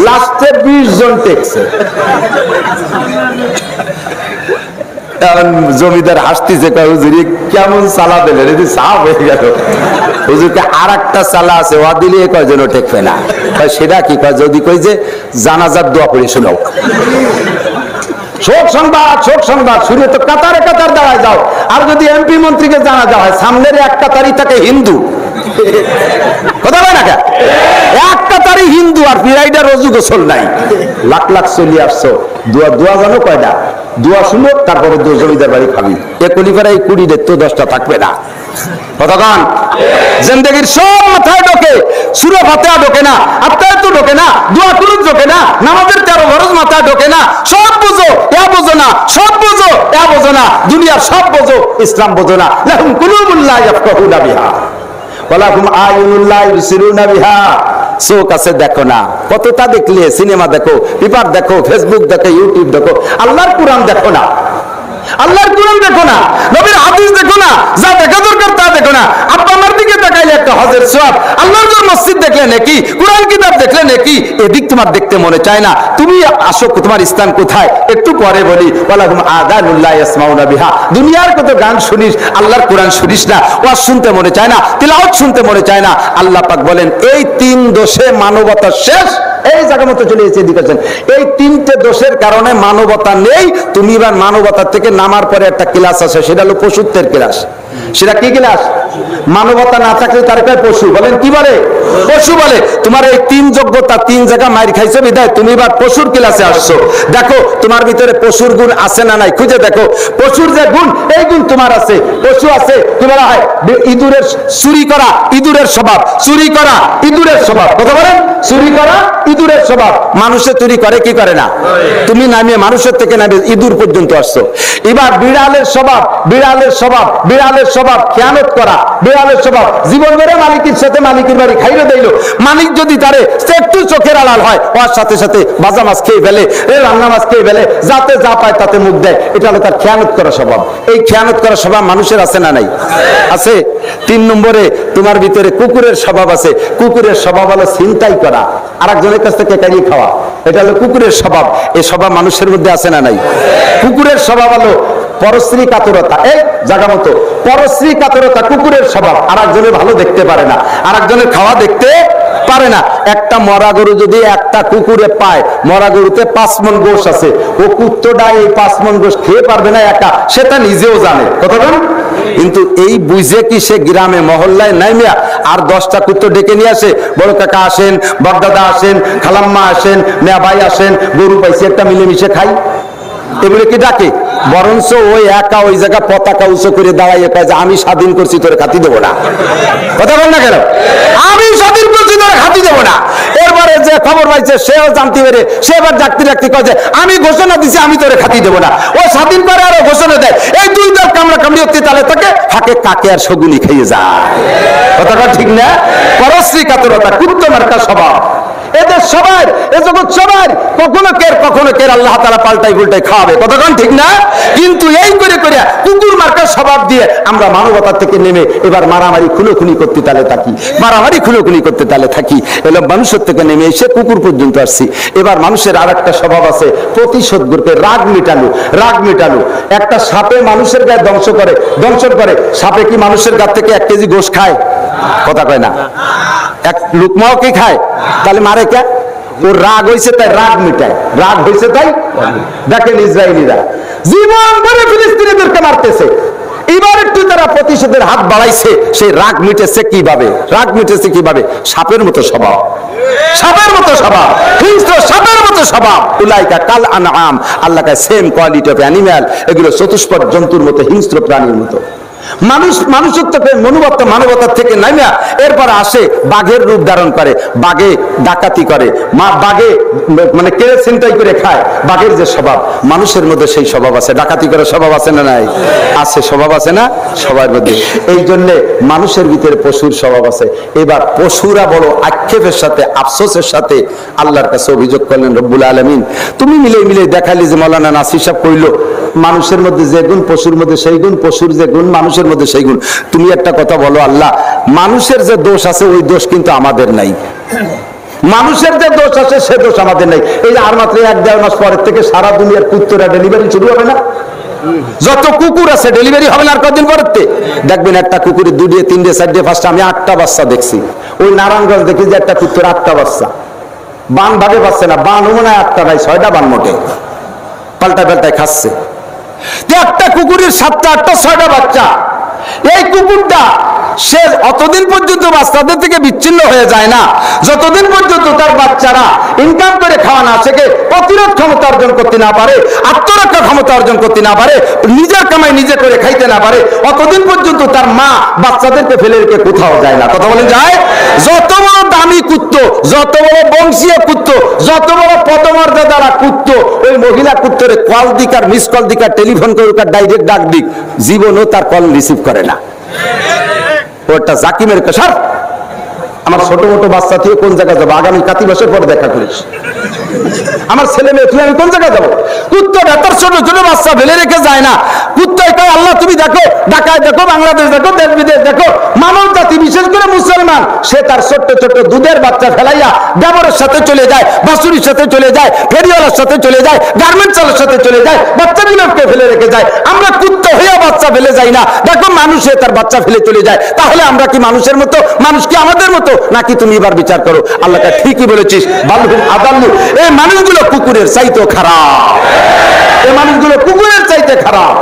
লাস্টে 20 জন টেকছে জমিদার হাসতেছে হুজুরি কেমন চালা দিলেন যদি সাপ হয়ে গেল হুজুরকে আর একটা চালা আছে ওয়া দিলে কয়জনও ঠেকবে না সেটা কি কয় যদি কই যে জানাজার দোয়া পড়ে শোনাও শোক সংবাদ শুরু তো কাতারে কাতার দাঁড়ায় যাও আর যদি এমপি মন্ত্রীকে জানা যাওয়া হয় সামনের এক কাতারি থাকে হিন্দু কথা বলে না এক কাতারি হিন্দু আর পিরাইডার রজু গোসল নাই লাখ লাখ চলি আসছো দোয়া জানো কয়টা দোয়া শুনো তারপরে জমিদার বাড়ি খাবি এ কলিপাড়া এই 20 তো 10টা থাকবে না কতক্ষণ জিন্দেগির সব মাথায় ঢোকে সূরা ফাতিহা ঢোকে না আত্মায়াতু ঢোকে না দোয়া কুনুত ঢোকে না নামাজের 13 ফরজ মাথায় ঢোকে না সব বুঝো ইয়া বুঝো না সব বুঝো ইয়া বুঝো না দুনিয়ার সব বুঝো ইসলাম বুঝো না লাহুম কুলুবুল লা ইয়াফকাহুনা বিহা ওয়ালাহুম আয়ুনুল লা ইবসিরুনা বিহা চোখ আছে দেখো না কতটা দেখলে সিনেমা দেখো পেপার দেখো ফেসবুক দেখো ইউটিউব দেখো আল্লাহর কোরআন দেখো না আল্লাহর কোরআন দেখো না নবীর হাদিস দেখো না যা দেখা দরকার তা দেখো না আব্বা আমার দিকে তাকাইলে একটা হজের সওয়াব আল্লাহর ঘর মসজিদ দেখলে নাকি কোরআন কিতাব দেখলে নাকি এদিক তোমার দেখতে মনে চায় না তুমি আসো তোমার স্থান কোথায় একটু পরে বলি ওয়ালাহুম আযানুল্লাহ ইয়াসমাউনা বিহা দুনিয়ার কত গান শুনিস আল্লাহর কোরআন শুনিস না ওয়াজ শুনতে মনে চায় না তিলাওয়াত শুনতে মনে চায় না আল্লাহ পাক বলেন এই 3 দোষে মানবতা শেষ এই জায়গা মতো চলে এসেছে এদিকে এই 3টে দোষের কারণে মানবতা নেই তুমি এবার মানবতার থেকে নামার পরে একটা ক্লাস আছে সেটা হলো পশুত্বের ক্লাস সেটা কি ক্লাস মানবতা না থাকলে তার কয় পশু বলেন কি বলে পশু বলে তোমার এই 3 যোগ্যতা 3 জায়গা মাইর খাইছো বিদায় তুমি এবার পশুর ক্লাসে আসছো দেখো তোমার ভিতরে পশুর গুণ আছে না নাই খুঁজে দেখো পশুর যে গুণ এই গুণ তোমার আছে পশু আছে কি বলা হয় ইঁদুরের চুরি করা ইঁদুরের স্বভাব চুরি করা ইঁদুরের স্বভাব কথা বলেন চুরি করা ইঁদুরের স্বভাব মানুষে চুরি করে কি করে না তুমি নামিয়ে মানুষের থেকে নামিয়ে ইঁদুর পর্যন্ত আসছো এবার বিড়ালের স্বভাব খেয়ানত করা বিড়ালের স্বভাব জীবন বেড়ে মালিকের সাথে মালিকের বাড়ি খাইলে দিল মালিক যদি তারে একটু চোখের আড়াল হয় ওর সাথে সাথে ভাজা মাছ খেয়ে ফেলে রান্না মাছ খেয়ে ফেলে যাতে যা পায় তাতে মুখ দেয় এটা হলো তার খেয়ানত করা স্বভাব এই খেয়ানত করা স্বভাব মানুষের আছে না নাই আছে 3 নম্বরে তোমার ভিতরে কুকুরের স্বভাব আছে কুকুরের স্বভাব হলো ছিনতাই করা আরেকজনের কাছ থেকে কাড়িয়ে খাওয়া এটা হলো কুকুরের স্বভাব এই স্বভাব মানুষের মধ্যে আছে না নাই কুকুরের স্বভাব হলো পরশ্রী কাতরতা, এই জায়গা মতো পরশ্রী কাতরতা কুকুরের স্বভাব। আর একজনের ভালো দেখতে পারে না, আর একজনের খাওয়া দেখতে পারে না। একটা মরা গরু যদি একটা কুকুরে পায়, মরা গরুতে 5 মণ গোশ আছে, ও কুত্তটা এই 5 মণ গোশ খেয়ে পারবে না একা, সেটা নিজেও জানে, কথা বল। কিন্তু এই বুঝে কি সে গ্রামে মহল্লায় নাইমিয়া আর 10টা কুত্তো ডেকে নিয়ে আসে, বড় কাকা আসেন, বড়দাদা আসেন, খালাম্মা আসেন, মেয়া ভাই আসেন, গরু পাইছি একটা মিলেমিশে খাই, এগুলো কি ডাকে? বরঞ্চ ওই একা ওই জায়গা পতাকা উঁচু করে দাঁড়াইয়ে কয় যে আমি স্বাধীন করছি, তোরে খাতি দেবো না। কথা বল না কেন? আমি স্বাধীন করছি, তোরে খাতি দেবো না। এরপরে যে খবর পাইছে সেও জানতে পেরে সে এবার ডাকতে ডাকতে কয় যে আমি ঘোষণা দিছি, আমি তোরে খাতি দেবো না। ও স্বাধীন করে আরো ঘোষণা দেয়, এই 2 দল কামড়া কামড়ি হতে তালে তাকে ফাঁকে কাকে আর শগুনি খেয়ে যায়। কথাটা ঠিক না? পরশ্রী কাতরতা কুত্ত মার্কা স্বভাব এদের সবার, এ জগৎ সবার, কখনো কের আল্লাহ তাআলা পাল্টাই উল্টাই খাওয়াবে, কতক্ষণ ঠিক না? কিন্তু এই করে করে কুকুর মার্কার স্বভাব দিয়ে আমরা মানবতা থেকে নেমে এবার মারামারি খুনোখুনি করতে তালে থাকি, মারামারি খুনোখুনি করতে তালে থাকি। এলাম মানুষের থেকে নেমে এসে কুকুর পর্যন্ত আসছি। এবার মানুষের আর একটা স্বভাব আছে, প্রতিশোধ করতে, রাগ মেটানো। একটা সাপে মানুষের গায়ে দংশন করে। সাপে কি মানুষের গা থেকে 1 কেজি গোশ খায়? কথা কয় না। এক লুকমাও কি খায়? তাহলে মারে কে? ওর রাগ হয়েছে তাই রাগ মিটায়, রাগ হয়েছে তাই। দেখেন ইসরায়েলিরা জীবন ধরে ফিলিস্তিনিদেরকে মারতেছে, এবার একটু তারা প্রতিশোধের হাত বাড়াইছে। সেই রাগ মিটেছে কিভাবে? সাপের মতো স্বভাব, হিংস্র সাপের মতো স্বভাব। উলাইকা কাল আনআম, আল্লাহ কা সেম কোয়ালিটি অফ অ্যানিম্যাল, এগুলো চতুষ্পদ জন্তুর মতো, হিংস্র প্রাণীর মতো। মানুষত্বকে মানবতার থেকে নামিয়া এরপর আসে বাঘের রূপ ধারণ করে, বাঘে ডাকাতি করে, বাঘে মানে কেড়ে ছিনতাই করে খায়। বাঘের যে স্বভাব, মানুষের মধ্যে সেই স্বভাব আছে, ডাকাতি করার স্বভাব আছে না নাই? আছে, স্বভাব আছে না সবার মধ্যে? এই জন্যে মানুষের ভিতরে পশুর স্বভাব আছে। এবার পশুরা বড় আক্ষেপের সাথে, আফসোসের সাথে আল্লাহর কাছে অভিযোগ করলেন, রব্বুল আলামিন তুমি মিলে দেখাইলি যে মাওলানা নাসির সাহেব কইল মানুষের মধ্যে যে গুণ পশুর মধ্যে সেই গুণ, পশুর যে গুণ মানুষের মধ্যে সেই গুণ। তুমি একটা কথা বলো আল্লাহ, মানুষের যে দোষ আছে ওই দোষ কিন্তু আমাদের নাই, মানুষের যে দোষ আছে সে দোষ আমাদের নাই। এই যে আর মাত্র 1-1.5 মাস পরের থেকে সারা দুনিয়ার কুত্তরা ডেলিভারি শুরু হবে না? যত কুকুর আছে ডেলিভারি হবে না আর কদিন পরের দেখবেন একটা কুকুরের 2, 3, 4, 5টা, আমি 8টা বাচ্চা দেখছি। ওই নারায়ণগঞ্জ দেখি যে একটা কুত্তর 8টা বাচ্চা, বান ভাগে পাচ্ছে না, বান মনে হয় 8টা নাই 6টা বান মোটে পাল্টায় খাচ্ছে। একটা কুকুরের 7টা, 8টা, 6টা বাচ্চা। এই কুকুরটা সে অতদিন পর্যন্ত বাচ্চাদের থেকে বিচ্ছিন্ন হয়ে যায় না যতদিন পর্যন্ত তার বাচ্চারা ইনকাম করে খাওয়া না শেখে, প্রতিরোধ ক্ষমতা অর্জন করতে না পারে, আত্মরক্ষা ক্ষমতা অর্জন করতে না পারে, নিজের কামাই নিজে করে খাইতে না পারে, অতদিন পর্যন্ত তার মা বাচ্চাদেরকে ফেলে রেখে কোথাও যায় না। কথা বলে যায়? যত বড় দামি কুত্ত, যত বড় বংশীয় কুত্ত, যত বড় পদমর্যাদারা কুত্ত, ওই মহিলা কুত্তরে কল দিক আর মিস কল দিক আর টেলিফোন করুক আর ডাইরেক্ট ডাক দিক, জীবনও তার কল রিসিভ করে না। ওটা জাকিমের কেশার, আমার ছোট মোটো বাচ্চা থেকে কোন জায়গায় যাবো, আগামী কাতি মাসের পরে দেখা করিস। আমার ছেলে মেয়ে তুই আমি কোন জায়গায় যাবো? কুত্তটা তার ছোট ছোট বাচ্চা ফেলে রেখে যায় না। কুত্তায় কয় আল্লাহ তুমি দেখো, ঢাকায় দেখো, বাংলাদেশ দেখো, দেশ বিদেশ দেখো, মানব জাতি বিশেষ করে মুসলমান, সে তার ছোট্ট ছোট্ট দুধের বাচ্চা ফেলাইয়া দেবরের সাথে চলে যায়, বাসুরির সাথে চলে যায়, ফেরিওয়ালার সাথে চলে যায়, গার্মেন্টস চালের সাথে চলে যায়, বাচ্চাগুলোকে ফেলে রেখে যায়। আমরা কুত্তা হইয়া বাচ্চা ফেলে যাই না, দেখো মানুষে তার বাচ্চা ফেলে চলে যায়। তাহলে আমরা কি মানুষের মতো? মানুষ কি আমাদের মতো নাকি? তুমি এবার বিচার করো। আল্লাহকে ঠিকই বলেছিস, বালহুম আদাল্লু, এই মানুষগুলো কুকুরের চাইতে খারাপ, এই মানুষগুলো কুকুরের চাইতে খারাপ।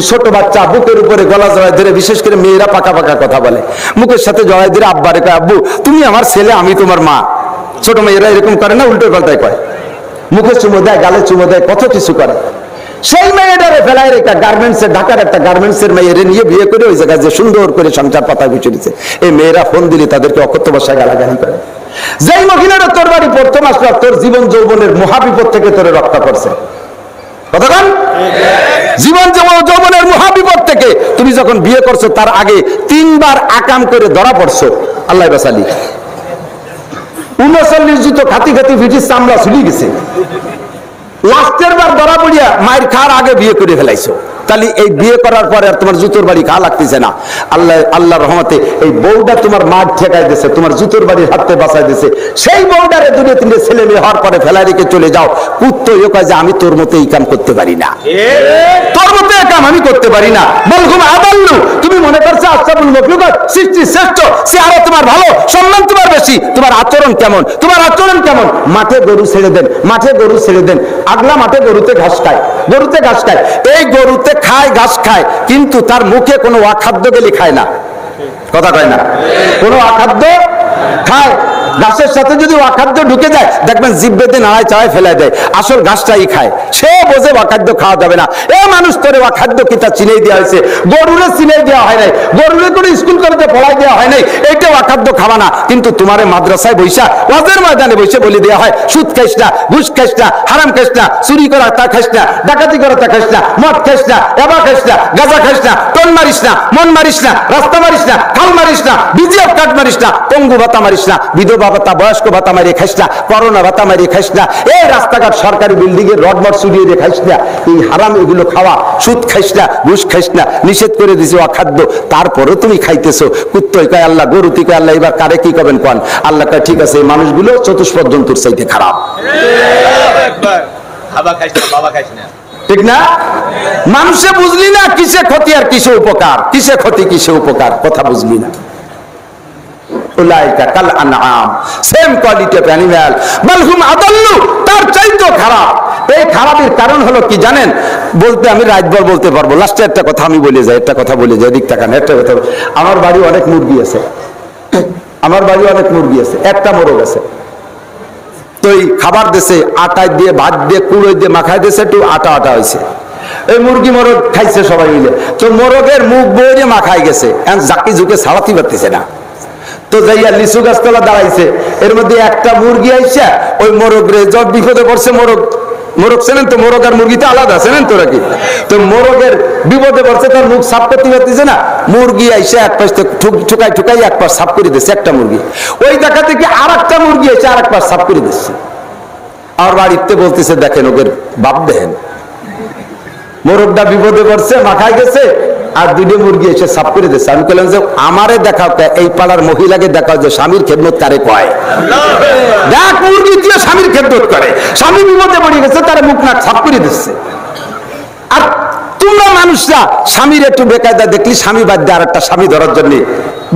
ছোট বাচ্চা বুকের উপরে গলা জড়ায় ধরে, বিশেষ করে মেয়েরা পাকা পাকা কথা বলে, মুখের সাথে জড়ায় ধরে আব্বারে কয় আব্বু তুমি আমার ছেলে, আমি তোমার মা। ছোট মেয়েরা এরকম করে না, উল্টো পাল্টায় কয়, মুখে চুমো দেয়, গালে চুমো দেয়, কত কিছু করে। সেই মেয়েটারে ফেলায় রেখা গার্মেন্টসে, ঢাকার একটা গার্মেন্টসের মেয়েরে নিয়ে বিয়ে করে ওই জায়গায় যে সুন্দর করে সংসার পাতা গুছিয়েছে, এই মেয়েরা ফোন দিলে তাদেরকে অকথ্য ভাষায় গালাগালি করে। যেই মহিলারা তোর বাড়ি প্রথম আসলো, তোর জীবন যৌবনের মহাবিপদ থেকে তোরে রক্ষা করছে। কতক্ষণ জীবন যৌবনের মহাবিপদ থেকে তুমি যখন বিয়ে করছো তার আগে 3 বার আকাম করে ধরা পড়ছো, আল্লাহ বাসালি 39 জুতো খাতি ফিটিস চামড়া ঝুলি গেছে, লাস্টের বার ধরা পড়িয়া মায়ের খাওয়ার আগে বিয়ে করে ফেলাইছো। তাহলে এই বিয়ে করার পরে আর তোমার জুতোর বাড়ি খাওয়া লাগতেছে না। আল্লাহ রহমতে এই বউটা তোমার মাঠ ঠেকাই দিয়েছে, তোমার জুতোর বাড়ির হাতে বাঁচাই দিয়েছে। সেই বউটারে 2-3 ছেলে মেয়ে হওয়ার পরে ফেলাই রেখে চলে যাও, কুত্তো কয় যে আমি তোর মতো এই কাম করতে পারি না, তোর মতো কাম আমি করতে পারি না। বলহুম আদাল্লু, তুমি মনে করছো আশরাফুল মাখলুকাত, সৃষ্টির শ্রেষ্ঠ, সে আরো তোমার ভালো, সম্মান তোমার বেশি। তোমার আচরণ কেমন? তোমার আচরণ কেমন? মাঠে গরু ছেড়ে দেন, মাঠে গরু ছেড়ে দেন, আগলা মাঠে গরুতে ঘাস খায়, গরুতে ঘাস খায়। এই গরুতে খায়, ঘাস খায়, কিন্তু তার মুখে কোনো অখাদ্য গেলে খায় না। কথা কয় না? কোনো অখাদ্য খায়। ঘাসের সাথে যদি অখাদ্য ঢুকে যায়, দেখবেন জিভ বেঁধে নাড়ায় চাড়ায় ফেলে দেয়, আসল ঘাসটাই খায়। সে বোঝে অখাদ্য খাওয়া যাবে না। এ মানুষ তোরে অখাদ্য কি তা চিনেই দেওয়া হয়েছে? গরুরে চিনেই দেওয়া হয় নাই, গরুরে কোনো স্কুল কলেজে পড়াই দেওয়া হয় নাই, এইটা অখাদ্য খাওয়া না। কিন্তু তোমারে মাদ্রাসায় বৈশা, ওয়াজের ময়দানে বসে বলে দেওয়া হয়, সুদ খাইস না, ঘুষ খাইস না, হারাম খাইস না, চুরি করা তা খাইস না, ডাকাতি করা তা খাইস না, মদ খাইস না, এবা খাইস না, গাঁজা খাইস না, টন মারিস না, মন মারিস না, রাস্তা মারিস না, খাল মারিস না, বিজিএফ কার্ড মারিস না, পঙ্গু ভাতা মারিস না, বিধবা ভাতা, বয়স্ক ভাতা মারিয়ে খাইস না, করোনা ভাতা মারিয়ে খাইস না, এই রাস্তাঘাট সরকারি বিল্ডিং এর রডমট চুরিয়ে দিয়ে খাইস না, এই হারাম এগুলো খাওয়া, সুদ খাইস না, ঘুষ খাইস না, নিষেধ করে দিছে অখাদ্য। তারপরে তুমি খাইতেছো। কুত্তই কয় আল্লাহ, গরুতি কয় আল্লাহ, এবার কারে কি করবেন কোন? আল্লাহ কয় ঠিক আছে, এই মানুষগুলো চতুষ্পদ জন্তুর চাইতে খারাপ। ঠিক না? মানুষে বুঝলি না কিসে ক্ষতি আর কিসে উপকার, কিসে ক্ষতি কিসে উপকার, কথা বুঝলি না। উলাইকা কাল আনআম, সেম কোয়ালিটি অফ অ্যানিমাল, বাল হুম আদাল্লু, তার চাইতেও খারাপ। এই খারাপের কারণ হলো কি জানেন? বলতে আমি রাতভর বলতে পারবো, লাস্টে একটা কথা আমি বলে যাই, একটা কথা বলে যাই, দিক তাকান, একটা কথা। আমার বাড়ি অনেক মুরগি আছে, আমার বাড়ি অনেক মুরগি আছে, একটা মোরগ আছে। তো এই খাবার দেশে আটা দিয়ে, ভাত দিয়ে, কুড়োই দিয়ে মাখাই দিয়েছে, একটু আটা আটা হয়েছে। এই মুরগি মোরগ খাইছে সবাই মিলে। তো মোরগের মুখ বইয়ে মাখাই গেছে, জাকি ঝুঁকে ছাড়াতে পারতেছে না। তো যাইয়া লিচু গাছতলা দাঁড়াইছে, এর মধ্যে একটা মুরগি আইসা ওই মোরগ রে যত বিপদে পড়ছে, মোরগ চেনেন তো, মোরগ আর মুরগিটা আলাদা, চেনেন তো নাকি? তো মোরগের বিপদে পড়ছে, তার মুখ সাফ করতে পারতেছে না, মুরগি আইসা এক পাশ ঠুকাই ঠুকাই এক পাশ সাফ করে দিচ্ছে একটা মুরগি। ওই দেখা থেকে আর একটা মুরগি এসে আর এক পাশ সাফ করে দিচ্ছে। আমার বাড়িতে বলতেছে, দেখেন ওদের বাপ, দেখেন মোরগটা বিপদে পড়ছে, মাখায় গেছে, আর দুটো মুরগি এসে সাফ করে দিচ্ছে। আমি বললাম যে আমারে দেখাও, এই পাড়ার মহিলাকে দেখাও যে স্বামীর খেদমত কারে কয়। দেখ মুরগি দিয়ে স্বামীর খেদমত করে, স্বামী বিপদে পড়ে গেছে, তার মুখ নাক সাফ করে দিচ্ছে। আর তোমরা মানুষরা স্বামীর একটু বেকায়দা দেখলি স্বামী বাদ দিয়ে আর একটা স্বামী ধরার জন্য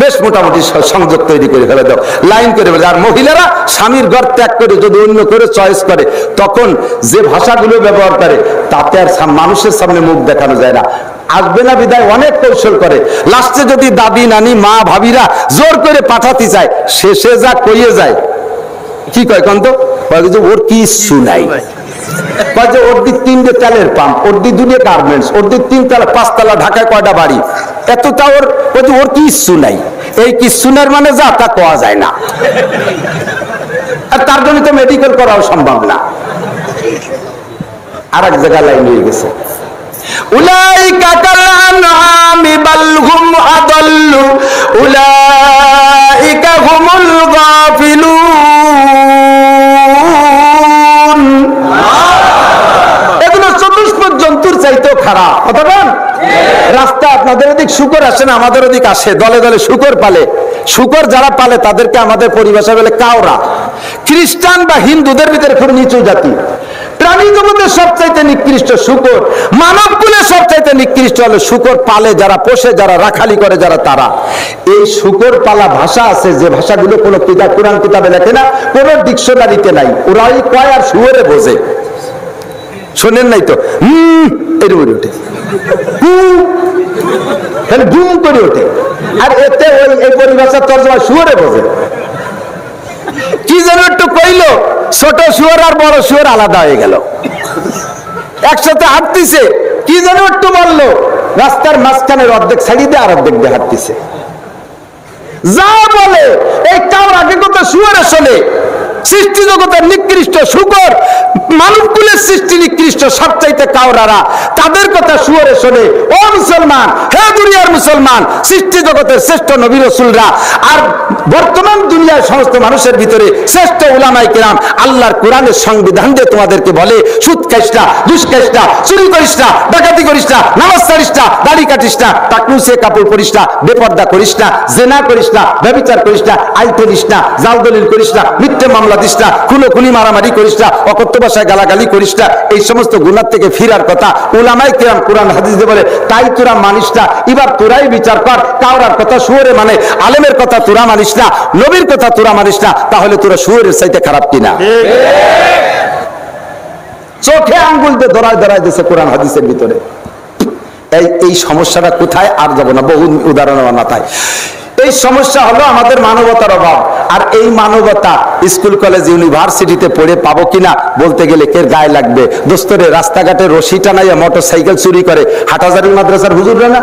বেশ মোটামুটি সংযোগ তৈরি করে ফেলে দাও, লাইন করে ফেলে। আর মহিলারা স্বামীর ঘর ত্যাগ করে যদি অন্য করে চয়েস করে, তখন যে ভাষাগুলো ব্যবহার করে তাতে আর মানুষের সামনে মুখ দেখানো যায় না। আসবে না বিদায় অনেক কৌশল করে, লাস্টে যদি দাদি নানি মা ভাবিরা জোর করে পাঠাতে চায়, শেষে যা কইয়ে যায়, কি কয় কন্ত, ওর কিচ্ছু নাই, ওর দিক 3টে তেলের পাম্প, ওর দিক 2টে গার্মেন্টস, ওর দিক 3তলা 5তলা, ঢাকায় কয়টা বাড়ি, এতটা ওর কিচ্ছু নাই। এই কিচ্ছু নাই মানে যা তা কোয়া যায় না, আর তার জন্য তো মেডিকেল করাও সম্ভব না। আর এক জায়গায় লাইন হয়ে গেছে, উলাইকা কাল আনআমি বাল হুম আদাল্লু উলাইকা হুমুল গাফিলুন। এগুলো চতুষ্পদ জন্তুর চাইতেও খারাপ। কথা বল, রাস্তা আপনাদের ওদিক শুকর আসে না, আমাদের ওদিক আসে, দলে দলে শুকর পালে। শুকর যারা পালে তাদেরকে আমাদের পরিভাষা বলে কাওরা। খ্রিস্টান বা হিন্দুদের ভিতরে খুব নিচু জাতি। প্রাণী জগতের সবচাইতে নিকৃষ্ট শুকর, মানব কুলের সবচাইতে নিকৃষ্ট হলো শুকর পালে যারা, পোষে যারা, রাখালি করে যারা, তারা। এই শুকর পালা ভাষা আছে, যে ভাষাগুলো কোনো কিতাব, কোরআন কিতাবে লেখে না, কোনো ডিকশনারিতে নাই, ওরাই কয় আর শুয়োরে বোঝে। শোনেন নাই তো, এরকম ওঠে, ঘুম করে ওঠে, আর এতে ওই এই পরিভাষার তর্জমা শুয়োরে বোঝে। কি যেন একটু কইলো, ছোট শুয়োর আর বড় শুয়োর আলাদা হয়ে গেল, একসাথে হাঁটতিছে, কি যেন একটু বললো, রাস্তার মাঝখানের অর্ধেক ছাড়িয়ে দিয়ে আর অর্ধেক দিয়ে হাঁটতিছে। যা বলে এই কাউর আগে কথা শুয়োরে শোনে। সৃষ্টি জগতের নিকৃষ্ট শুকর, মানব কুলের সৃষ্টি নিকৃষ্ট সবচাইতে কাউরারা, তাদের কথা শুয়োরে শোনে। ও মুসলমান, হে দুনিয়ার মুসলমান, সৃষ্টি জগতের শ্রেষ্ঠ নবী রাসূলরা আর বর্তমান দুনিয়ার সমস্ত মানুষের ভিতরে শ্রেষ্ঠ উলামায়ে কেরাম আল্লাহর কোরআনের সংবিধান দিয়ে তোমাদেরকে বলে, সুদ খাইস না, ঘুষ খাইস না, চুরি করিস না, ডাকাতি করিস করিস না, নামাজ ছাড়িস না, দাড়ি কাটিস না, টাকনুসে কাপড় পরিস না, বেপর্দা করিস না, জেনা করিস না, ব্যভিচার করিস না, আইল তুলিস না, জাল দলিল করিস না, মিথ্যে মামলা দিস না, খুনোখুনি মারামারি করিস না, অকথ্য ভাষায় গালাগালি করিস না, এই সমস্ত গুনাহ থেকে ফিরার কথা উলামায়ে কেরাম কোরআন হাদিসে বলে। তাই তোরা মানিস না, এবার তোরাই বিচার কর, কাউরার কথা শুয়োরে মানে, আলেমের কথা তোরা মানিস না, নবীর কথা তোরা মানিস না, তাহলে তোরা শুয়োরের চাইতে খারাপ কিনা? চোখে আঙ্গুল দিয়ে ধরায় ধরায় দিয়েছে কোরআন হাদিসের ভিতরে। এই সমস্যাটা কোথায়? আর যাব না, বহু উদাহরণ আমার মাথায়। এই সমস্যা হলো আমাদের মানবতার অভাব। আর এই মানবতা স্কুল কলেজ ইউনিভার্সিটিতে পড়ে পাবো কিনা বলতে গেলে কে গায়ে লাগবে। দোস্তরে রাস্তাঘাটে রশি টানাইয়া মোটর সাইকেল চুরি করে হাটহাজারী মাদ্রাসার হুজুররা না,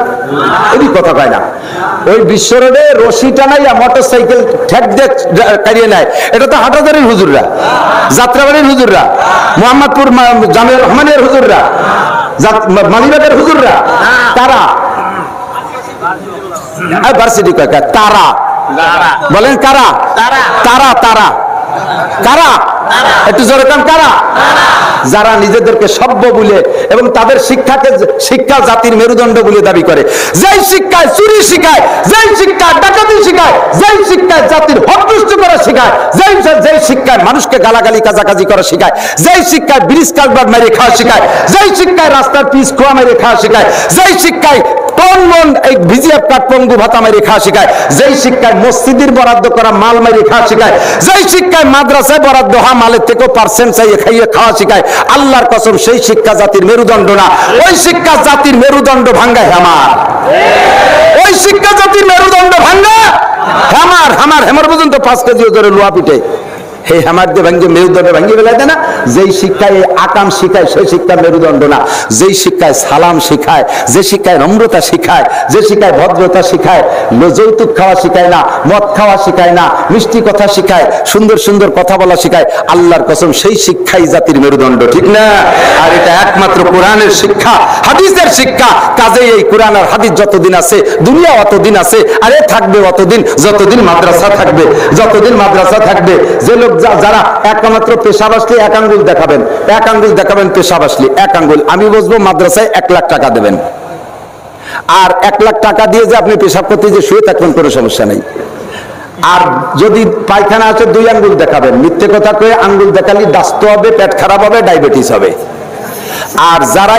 এই কথা কয় না, ওই বিশ্ব রোডে রশি টানাইয়া মোটর সাইকেল ঠেক দিয়ে কারিয়ে নেয়, এটা তো হাটহাজারীর হুজুররা, যাত্রাবাড়ির হুজুররা, মোহাম্মদপুর জামিয়া রহমানের হুজুররা, মালিবাগের হুজুররা, তারা ভার্সিটি তারা বলেন কারা? তারা তারা কারা? একটু জোরে কান, কারা? যারা নিজেদেরকে সভ্য বলে এবং তাদের শিক্ষাকে শিক্ষা জাতির মেরুদণ্ড বলে দাবি করে, যেই শিক্ষায় চুরি শিখায়, যেই শিক্ষায় ডাকাতি শিখায়, যেই শিক্ষায় জাতির হক নষ্ট করা শিখায়, যেই শিক্ষায় মানুষকে গালাগালি কাজাকাজি করা শিখায়, যেই শিক্ষায় ব্রিজ কালভার্ট মেরে খাওয়া শিখায়, যেই শিক্ষায় রাস্তার পিচ খোয়া মেরে খাওয়া শিখায়, যেই শিক্ষায় এই ভিজিএফ কার্ড পঙ্গু ভাতা মেরে খাওয়া শিখায়, যেই শিক্ষায় মসজিদের বরাদ্দ করা মাল মেরে খাওয়া শিখায়, যেই শিক্ষায় মাদ্রাসায় বরাদ্দ হওয়া মালের থেকেও পার্সেন্ট চাইয়ে খাইয়ে খাওয়া শিখায়, আল্লাহর কসম সেই শিক্ষা জাতির মেরুদণ্ড না। ওই শিক্ষা জাতির মেরুদণ্ড ভাঙ্গা হেমার, ওই শিক্ষা জাতির মেরুদণ্ড ভাঙ্গা হেমার। হেমার পর্যন্ত 5 কেজি ওজনের লোহা পিঠে, এই হেমার দিয়ে ভাঙ্গে মেরুদণ্ড ভাঙ্গিয়ে ফেলাই দেয় না। যেই শিক্ষায় আকাম শিখায় সেই শিক্ষার মেরুদণ্ড না। যেই শিক্ষায় সালাম শিখায়, যে শিক্ষায় নম্রতা শিখায়, যে শিক্ষায় ভদ্রতা শিখায়, যৌতুক খাওয়া শিখায় না, মদ খাওয়া শিখায় না, মিষ্টি কথা শিখায়, সুন্দর সুন্দর কথা বলা শিখায়, আল্লাহর কসম সেই শিক্ষাই জাতির মেরুদণ্ড, ঠিক না? আর এটা একমাত্র কোরআনের শিক্ষা, হাদিসের শিক্ষা। কাজেই এই কোরআন আর হাদিস যতদিন আছে, দুনিয়া অতদিন আছে, আরে থাকবে অতদিন যতদিন মাদ্রাসা থাকবে, যতদিন মাদ্রাসা থাকবে। যে লোক যারা একমাত্র পেশাব আসলে এক আঙ্গুল দেখাবেন, এক আঙ্গুল দেখাবেন পেশাব আসলে এক আঙ্গুল, আমি বুঝবো মাদ্রাসায় 1 লাখ টাকা দেবেন। আর 1 লাখ টাকা দিয়ে যে আপনি পেশাব করতে যে শুয়ে থাকবেন কোনো সমস্যা নেই। আর যদি পায়খানা আছে 2 আঙ্গুল দেখাবেন, মিথ্যে কথা কয়ে আঙ্গুল দেখালে দাস্ত হবে, পেট খারাপ হবে, ডায়াবেটিস হবে। আর যারা